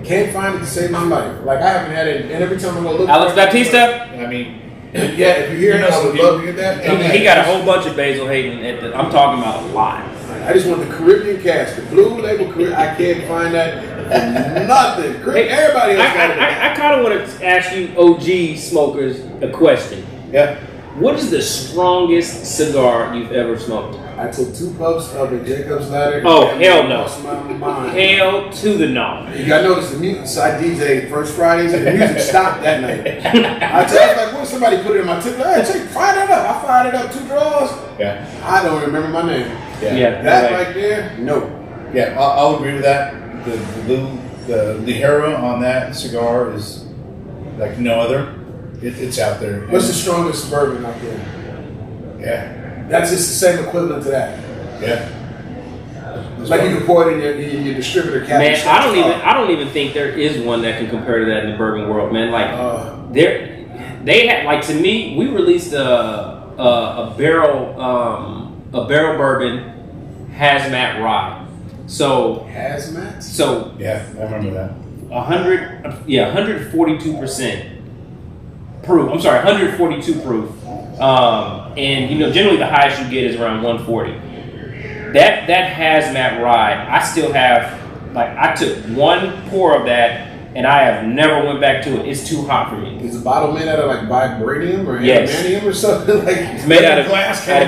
Can't find it to save my life. Like I haven't had it, and every time I go look. Alex Baptista. I mean. Yeah, if you hear it, I would love to get that. He got a whole bunch of Basil Hayden I'm talking about a lot. I just want the Caribbean Cask, the Blue Label Caribbean. I can't find that for nothing. Everybody else got it. I kind of want to ask you OG smokers a question. Yeah. What is the strongest cigar you've ever smoked? I took 2 puffs of a Jacob's Ladder. Oh, hell no. Hell to the no. You gotta notice the music. So I DJ first Fridays and the music stopped that night. I was like, what? Somebody put it in my tip. Hey, fire that up. I fired it up 2 draws. Yeah. I don't remember my name. Yeah. That right there, no. Yeah, I'll agree with that. The Ligera on that cigar is like no other. It's out there. What's the strongest bourbon out there? Yeah. That's just the same equivalent to that. Yeah. Like you can pour it in your distributor cabinet. Man, I don't even think there is one that can compare to that in the bourbon world, man. Like they had, like, to me, we released a barrel bourbon hazmat rye. So hazmat. So yeah, I remember that. 142% proof. I'm sorry, 142 proof. And you know, generally the highest you get is around 140. That hazmat rye, I still have, like, I took 1 pour of that and I have never went back to it. It's too hot for me. Is the bottle made out of like vibranium or adamantium or something? Like it's made out of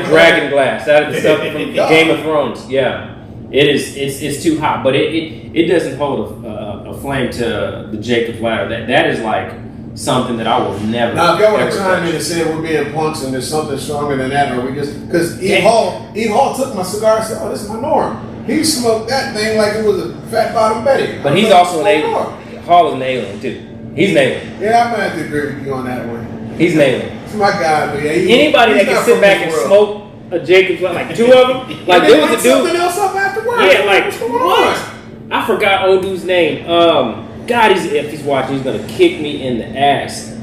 dragon glass, out of the stuff from Game of Thrones. Yeah, it is. It's too hot, but it doesn't hold a flame to the Jacob's Ladder. That is like something that I will never. Now, if y'all want to chime in and say we're being punks and there's something stronger than that, or we just because E. Hall took my cigar and said, "Oh, this is my norm." He smoked that thing like it was a fat bottom Betty. But he's also an alien. Hall is an alien too. He's an alien. Yeah, I'm gonna have to agree with you on that one. He's an alien. It's my guy, but yeah, anybody that can sit back and smoke a Jacob's, like 2 of them, like there was a dude. Something else up afterwards. Yeah, like what? I forgot old dude's name. God, if he's watching, he's gonna kick me in the ass.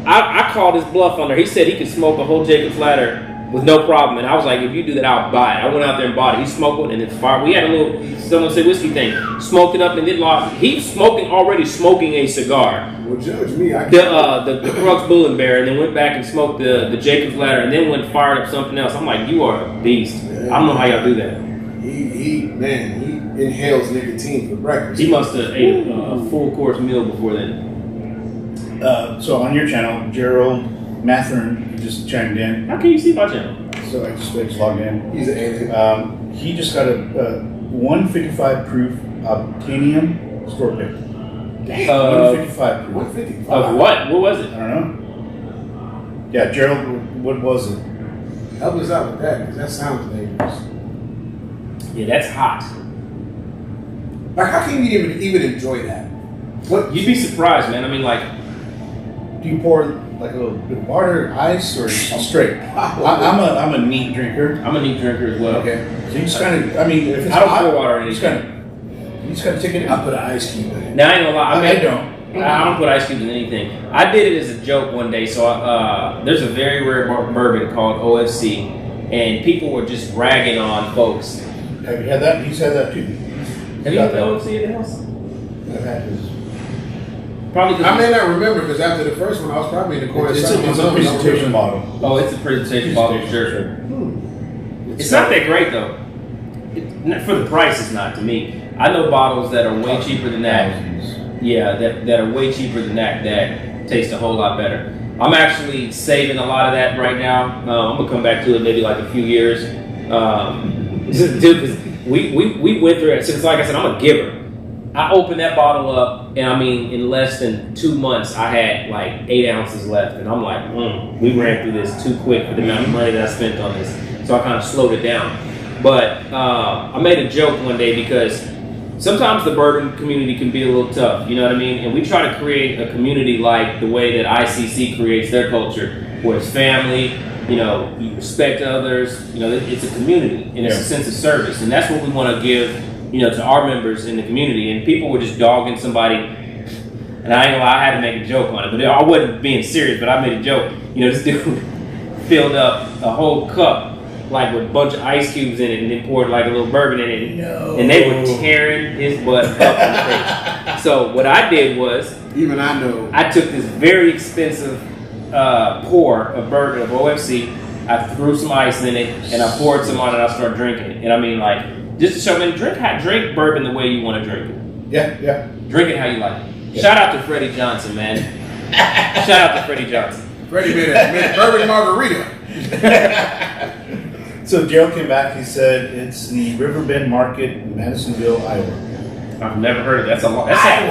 I called his bluff on there. He said he could smoke a whole Jacob's Ladder with no problem, and I was like, if you do that, I'll buy it. I went out there and bought it. He smoked one, and it's fire. We had a little, someone said whiskey thing. Smoked it up and did lock. He's already smoking a cigar. Well, judge me. The Crux Bull and Bear, and then went back and smoked the Jacob's Ladder, and then went and fired up something else. I'm like, you are a beast. Yeah. I don't know how y'all do that. He inhales nicotine for breakfast. He must have ate a full course meal before then. So on your channel, Gerald Mathern just chimed in. How can you see my channel? So I just logged in. He's an alien. He just got a 155 proof Obtanium store pick. 155 proof. 155. Of what? What was it? I don't know. Yeah, Gerald, what was it? Help us out with that, because that sounds dangerous. Yeah, that's hot. Like, how can you even enjoy that? What? You'd be surprised, man. I mean, like, do you pour like a little bit of water, ice, or straight? I'm a neat drinker. I'm a neat drinker as well. Okay. So you just kind of, I mean, if it's I don't hot, pour water in you just kind of take it in. I put an ice cube in it. Now I ain't gonna lie. I don't put ice cubes in anything. I did it as a joke one day. So there's a very rare bourbon called OFC, and people were just ragging on folks. Have you had that? He's had that too. Have you had the OFC in the house? I've had his. Probably. I may not remember because after the first one, I was probably in the corner. It's a presentation model. Oh, it's a presentation model. Sure. It's not that great though. For the price, it's not to me. I know bottles that are way cheaper than that. Yeah, that are way cheaper than that taste a whole lot better. I'm actually saving a lot of that right now. I'm gonna come back to it maybe like a few years. Dude, because we went through it. Since like I said, I'm a giver. I opened that bottle up, and I mean, in less than 2 months, I had like 8 ounces left, and I'm like, we ran through this too quick for the amount of money that I spent on this. So I kind of slowed it down. But I made a joke one day because sometimes the bourbon community can be a little tough, you know what I mean? And we try to create a community like the way that ICC creates their culture, where it's family, you know, you respect others, you know, it's a community and it's a sense of service. And that's what we want to give, you know, to our members in the community. And people were just dogging somebody, and I ain't gonna lie, I had to make a joke on it, but I wasn't being serious, but I made a joke. You know, this dude filled up a whole cup like with a bunch of ice cubes in it and then poured like a little bourbon in it. No. And they were tearing his butt up in the face. So what I did was, even I know, I took this very expensive pour of bourbon of OFC, I threw some ice in it, and I poured some on it, and I started drinking it. And I mean, like, just to show me, drink bourbon the way you want to drink it. Yeah. Drink it how you like it. Yeah. Shout out to Freddie Johnson, man. Shout out to Freddie Johnson. Freddie made a bourbon margarita. So Gerald came back. He said it's the Riverbend Market in Madisonville, Iowa. I've never heard of that.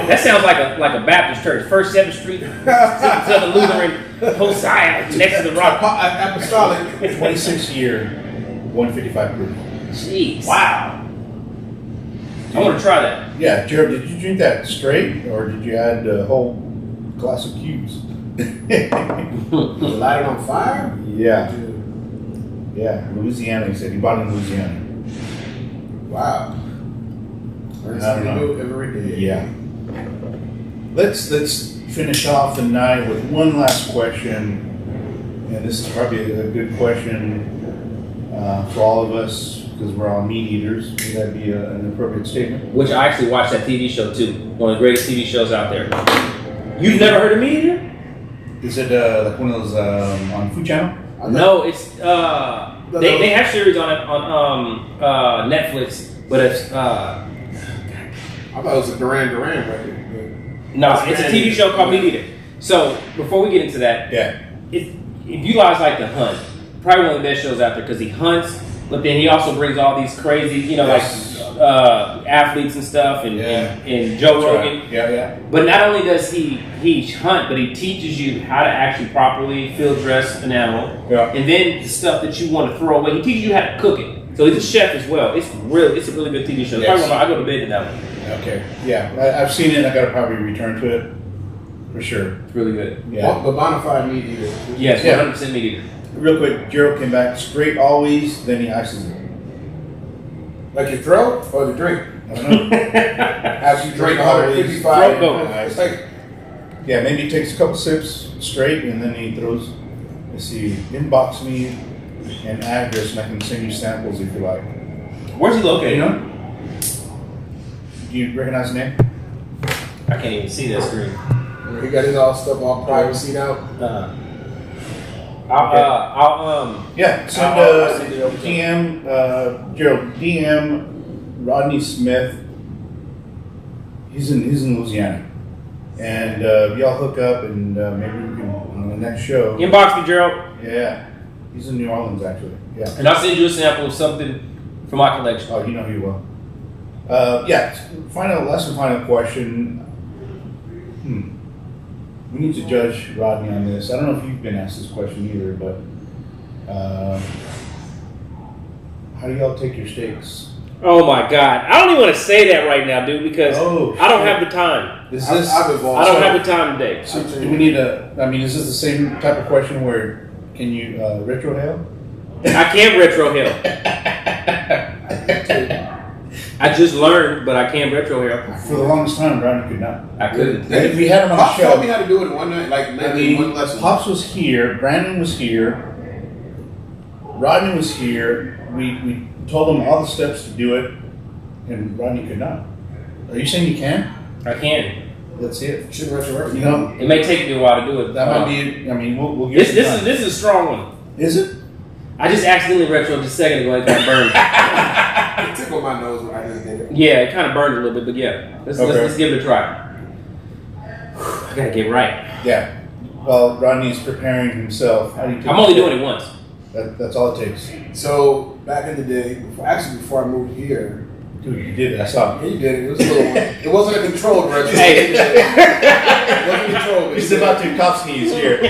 That sounds like a Baptist church. First 7th Street, Southern Lutheran, Hosea, next to the rock. Apostolic. 26 year, 155 proof. Jeez. Wow. I want to try that. Yeah, Gerald, did you drink that straight, or did you add a whole glass of cubes? Light it on fire? Yeah. Yeah, Louisiana. He said he bought it in Louisiana. Wow. Learn something new every day. Yeah. Let's finish off the night with one last question, and this is probably a good question for all of us because we're all meat eaters. Would that be an appropriate statement? Which I actually watched that TV show too. One of the greatest TV shows out there. You've never heard of Meat Eater? Is it like one of those on Food Channel? No, it's they have series on it on Netflix, but it's I thought it was a Duran record. No, it's a TV show called Meat Eater. So before we get into that, if you guys like to hunt, probably one of the best shows out there because he hunts, but then he also brings all these crazy, you know, like athletes and stuff, and Joe Rogan. Yeah. But not only does he hunt, but he teaches you how to actually properly field dress an animal. Yeah. And then the stuff that you want to throw away, he teaches you how to cook it. So he's a chef as well. It's a really good TV show. Yes. I go to bed to that one. Okay. Yeah, I've seen it. I got to probably return to it for sure. It's really good. Yeah. The bonafide meat eater. Yes, 100% meat eater. Real quick, Gerald came back straight always, then he ices it. Like your throat or the drink? I don't know. As you drink 155. Throat go. Yeah, maybe he takes a couple sips straight and then he throws, let's see, inbox me an address and I can send you samples if you like. Where's he located? You know? Do you recognize the name? I can't even see that screen. He got his all privacy out. Send DM Gerald, DM Rodney Smith. He's in Louisiana, and y'all hook up, and maybe we can on the next show. Inbox me, Gerald. Yeah, he's in New Orleans actually. Yeah, and I'll send you a sample of something from my collection. Oh, you know he will. Final question. We need to judge Rodney on this. I don't know if you've been asked this question either, but how do y'all take your steaks? Oh my God! I don't even want to say that right now, dude, because I don't have the time. I don't have the time today. So do we need is this the same type of question where can you retrohale? I can't retrohale. I just learned, but I can't retro here. For the longest time, Rodney could not. I couldn't. And we had him on Pops the show. taught me how to do it in one night, like maybe one lesson. Pops was here, Brandon was here, Rodney was here. We told him all the steps to do it, and Rodney could not. Are you saying you can? I can. Let's see it. Should retro. You know, It may take me a while to do it. that might be. I mean, we'll get This is a strong one. Is it? I just accidentally retro just a second ago. It kind of burned. It tickled my nose when I just did it. Yeah, it kind of burned a little bit, but yeah, let's give it a try. I gotta get right. Yeah. Well, Rodney's preparing himself. How do you? I'm only doing it once. That's all it takes. So back in the day, before I moved here, Dude, you did it. I saw yeah, you did it. It was a little one. It wasn't a controlled retro. Hey. It wasn't controlled. He's about to cop sneeze here.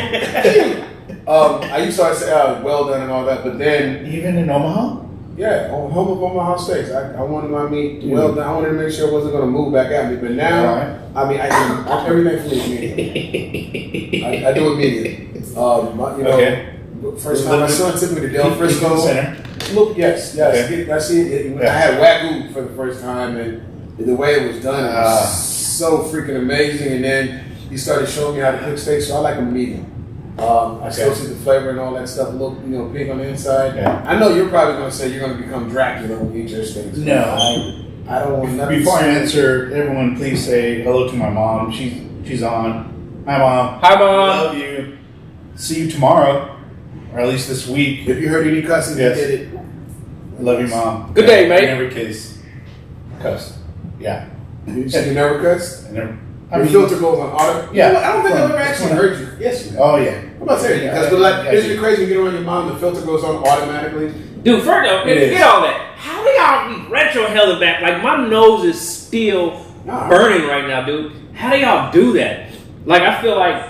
I used to say well done and all that, but then Even in Omaha? yeah, on home of Omaha Steaks, I wanted my meat well done. I wanted to make sure it wasn't going to move back at me. But now, I mean, everything for me is medium. I do it medium. First time my son took me to Del Frisco. Look, yes. Okay. I see it. I had Wagyu for the first time, and the way it was done, it was so freaking amazing. And then he started showing me how to cook steaks, so I like them medium. I still see the flavor and all that stuff, a little, pink on the inside. Yeah. I know you're probably going to say you're going to become Dracula when you eat your steaks. No. I don't want nothing. Before I answer, everyone please say hello to my mom. She's on. Hi, Mom. Hi, Mom. Love you. See you tomorrow, or at least this week. If you heard any cussing, Yes. you did it. I love you, Mom. Good day, mate. In every case, cussed. Yeah. You said you never cussed? I never. Your filter goes on auto. Yeah. You know what? I don't think I've ever actually heard you. Yes, you have. Oh yeah. I'm about to say because isn't it crazy? You get around your mom, the filter goes on automatically. Dude, first off, forget all that. How do y'all be retro held it back? Like, my nose is still burning right now, dude. How do y'all do that? Like, I feel like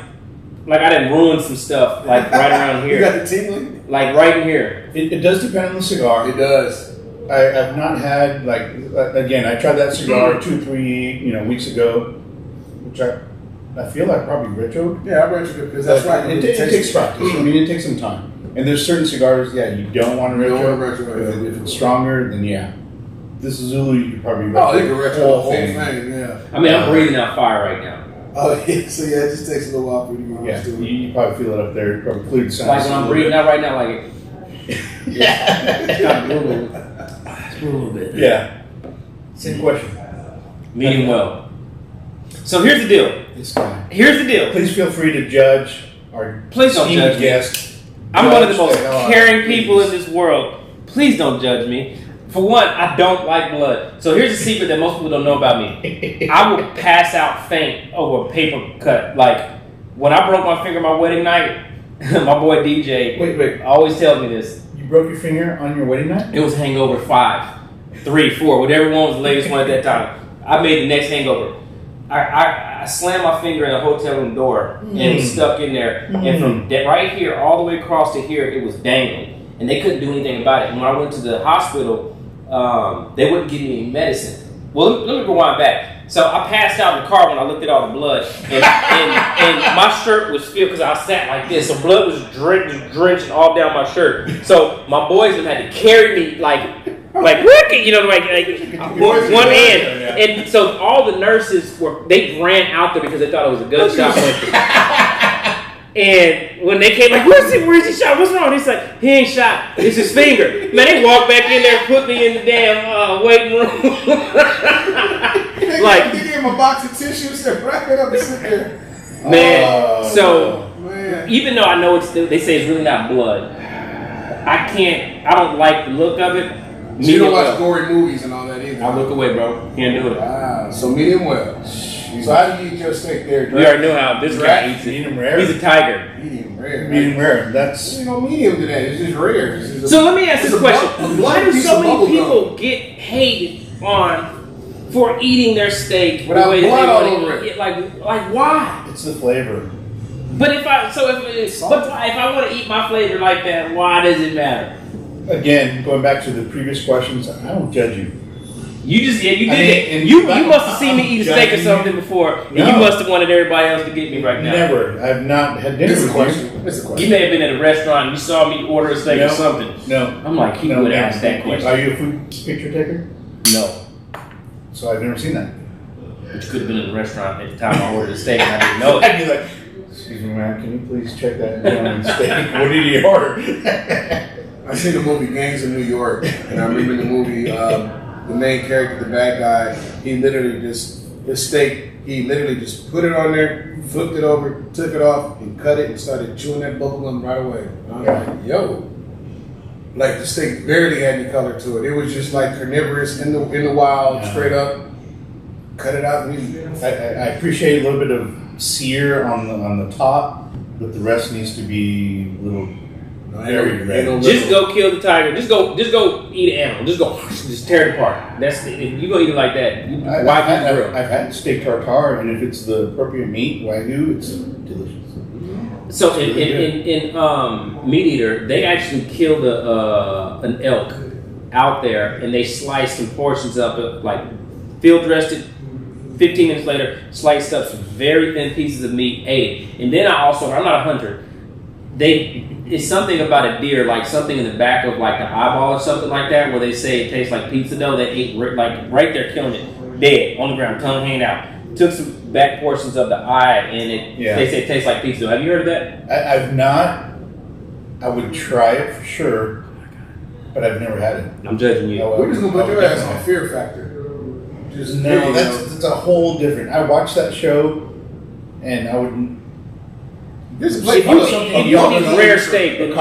I done ruined some stuff, like, right around here. You got the tingling? Like, right in here. It does depend on the cigar. It does. I've not had again. I tried that cigar 2-3 weeks ago, which I feel like probably retroed. Yeah, I retroed because that's right. It takes practice. I mean, it takes some time. And there's certain cigars, you don't want to retro. If it's stronger, then yeah. This is Zulu, you could probably retro. Oh, you can retro the whole thing. Yeah. I mean, I'm breathing out fire right now. Oh yeah, so yeah, it just takes a little while for you to get used to it. You probably feel it up there. You probably cleared the sound. Like when I'm breathing out right now, like it's kind of a little bit. Yeah. Same question. Medium well. So here's the deal. This guy. Here's the deal. Please feel free to judge our Please don't judge me. guest. I'm one of the most caring people in this world. Please don't judge me. For one, I don't like blood. So here's a secret that most people don't know about me. I will pass out faint over a paper cut. Like, when I broke my finger my wedding night, my boy DJ Wait. always tells me this. You broke your finger on your wedding night? It was hangover 5, 3, 4, whatever one was the latest one at that time. I made the next hangover. I slammed my finger in a hotel room door and it was stuck in there. And from right here all the way across to here, it was dangling. And they couldn't do anything about it. And when I went to the hospital, they wouldn't give me any medicine. Well, let me rewind back. So I passed out in the car when I looked at all the blood. And my shirt was filled because I sat like this. So blood was drenching all down my shirt. So my boys had to carry me like Ricky, like one end. And so all the nurses they ran out there because they thought it was a gunshot. And when they came, like, where's he shot? What's wrong? He's like, he ain't shot. It's his finger. Man, they walked back in there and put me in the damn waiting room. They gave him a box of tissues and wrap it up and sit there. Man, even though I know they say it's really not blood, I don't like the look of it. So you don't watch gory movies and all that either? I look away, bro. Can't do it. Wow. So medium well. So how do you eat your steak there, Drake? We already know how this guy eats it. Medium rare. He's a tiger. Medium rare. Medium rare. That's There's no medium today. It's just rare. So let me ask this question: why do so many people get hated on for eating their steak without the way blood they all want over to it? eat? Like why? it's the flavor. But if I want to eat my flavor like that, why does it matter? Again, going back to the previous questions, I don't judge you. You just you did I mean, it. and You like, must have seen me eat a steak or judging something you. before, and No. you must have wanted everybody else to get me right now. Never. I've not had dinner It's a with question. you. It's a question. You may have been at a restaurant and you saw me order a steak No. or something. No. I'm like, he would ask that question. Are you a food picture taker? No. So I've never seen that. Which could have been in a restaurant at the time I ordered a steak and I didn't know it. I'd be like, excuse me, man, can you please check that gentleman's steak? What did he order? I seen the movie Gangs of New York, and I remember in the movie, the main character, the bad guy, he literally just put it on there, flipped it over, took it off, and cut it, and started chewing that bubblegum right away. And I was like, yo. Like, the steak barely had any color to it. It was just like carnivorous in the wild, straight up. Cut it out and eat it. I appreciate a little bit of sear on the top, but the rest needs to be a little very red. Just go kill the tiger. Just go eat an animal. Just tear it apart. That's if you go eat it like that. I've had steak tartare, and if it's the appropriate meat, wagyu, it's delicious. So in Meat Eater, they actually killed an elk out there, and they sliced some portions up, like field dressed it. 15 minutes later, sliced up some very thin pieces of meat, ate it. And then I'm not a hunter. It's something about a deer, like something in the back of like the eyeball or something like that, where they say it tastes like pizza dough. They ate like right there, killing it, dead on the ground, tongue hanging out. Took some back portions of the eye, and they say it tastes like pizza dough. Have you heard of that? I've not. I would try it for sure, but I've never had it. I'm judging you. We're just gonna put your ass on Fear Factor. Just No, that's a whole different. I watched that show, and I would. This is If you eat rare steak, If a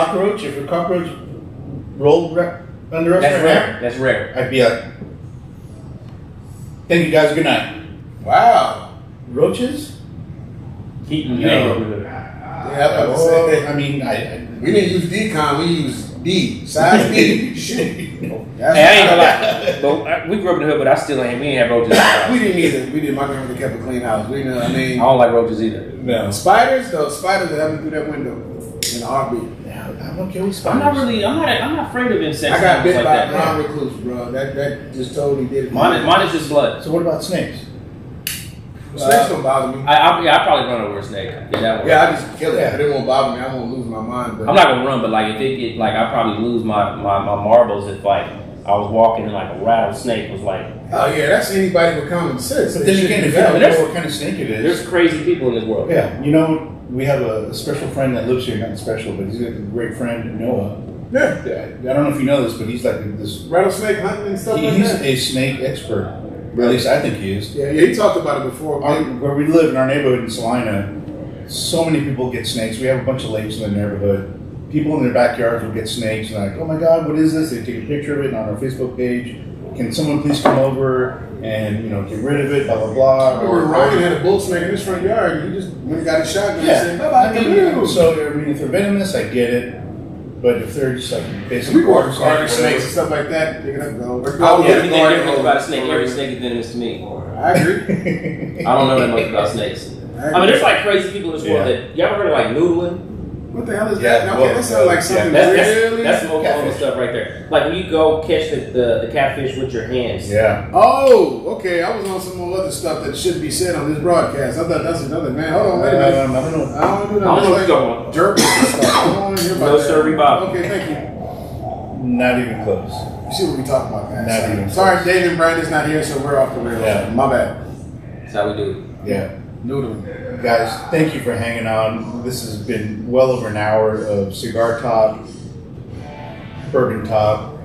cockroach rolled under us that's right rare. now, That's rare. I'd be like, "Thank you guys. Good night." Wow. Roaches? You ain't No. gonna do it. Yeah, I mean, we didn't use decon, we used D. Size D. Shit. Hey, I ain't gonna lie. But we grew up in the hood, but we ain't have roaches. We didn't either. We did. My grandmother kept a clean house. We know. I I mean, don't like roaches either. no. spiders that haven't through that window in a heartbeat. I'm okay with spiders. I'm not afraid of insects. I got bit like by that. a ground recluse, bro. That just totally did it. Mine is just blood. So what about snakes? Snakes don't bother me. I probably run over a snake. Yeah, that one. Yeah, I just kill it. But it won't bother me. I won't lose my mind. But I'm not gonna run, but like if it get like I probably lose my marbles if like I was walking and like a rattlesnake was like. Oh yeah, that's anybody with common sense. But then again, if you don't know what kind of snake it is, There's crazy people in this world. yeah, you know, we have a special friend that lives here, not special, but he's got a great friend, Noah. Yeah, I don't know if you know this, but he's like this. rattlesnake hunting and stuff like He's that. a snake expert. Or at least I think he is. Yeah, he talked about it before. Where we live in our neighborhood in Salina, so many people get snakes. We have a bunch of lakes in the neighborhood. People in their backyards will get snakes and like, oh my God, what is this? They take a picture of it on our Facebook page. Can someone please come over and get rid of it? Blah blah blah. Or Ryan had a bull snake in his front yard. He just went and got his shotgun Yeah. and said, bye bye. So if they're venomous, I get it. But if they're just like basically We work with water garter snakes and stuff like that. They're gonna go. I don't know anything different about a snake. Every snake is venomous to me. I agree. I don't know that much about snakes. I mean, there's like crazy people in this world that you ever heard of like noodling? What the hell is Yeah, that? well, Okay, that sounds like something That's really. some Oklahoma stuff right there. Like when you go catch the catfish with your hands. Yeah. Oh, okay. I was on some more other stuff that shouldn't be said on this broadcast. I thought that's another man. Hold on, wait a minute. I don't know. I don't do that. I don't know what you're talking about. Jerks and stuff. I don't want to hear about No, that. sir, Bob. Okay, thank you. Not even close. You see what we talking about, man. Not even Sorry, David Brandon's not here, so we're off the rails. Yeah. My bad. That's how we do it. Yeah. Noodling. Guys, thank you for hanging on. This has been well over an hour of cigar talk, bourbon talk,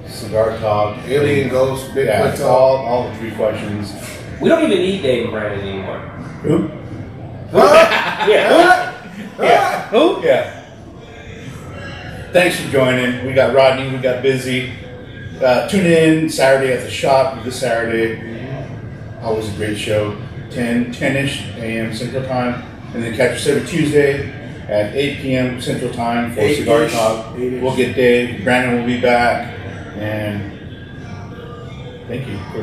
cigar talk, Alien, ghost, Bigfoot yeah, talk. all the three questions. We don't even need Dave and Brandon anymore. Who? Yeah. Yeah. Who? Yeah. Thanks for joining. We got Rodney. We got Busy. Tune in Saturday at the shop this Saturday. Always a great show. 10-ish a.m. Central Time. And then catch us every Tuesday at 8 p.m. Central Time for Cigar 8-ish. Talk. 8-ish. We'll get Dave. Brandon will be back. And thank you.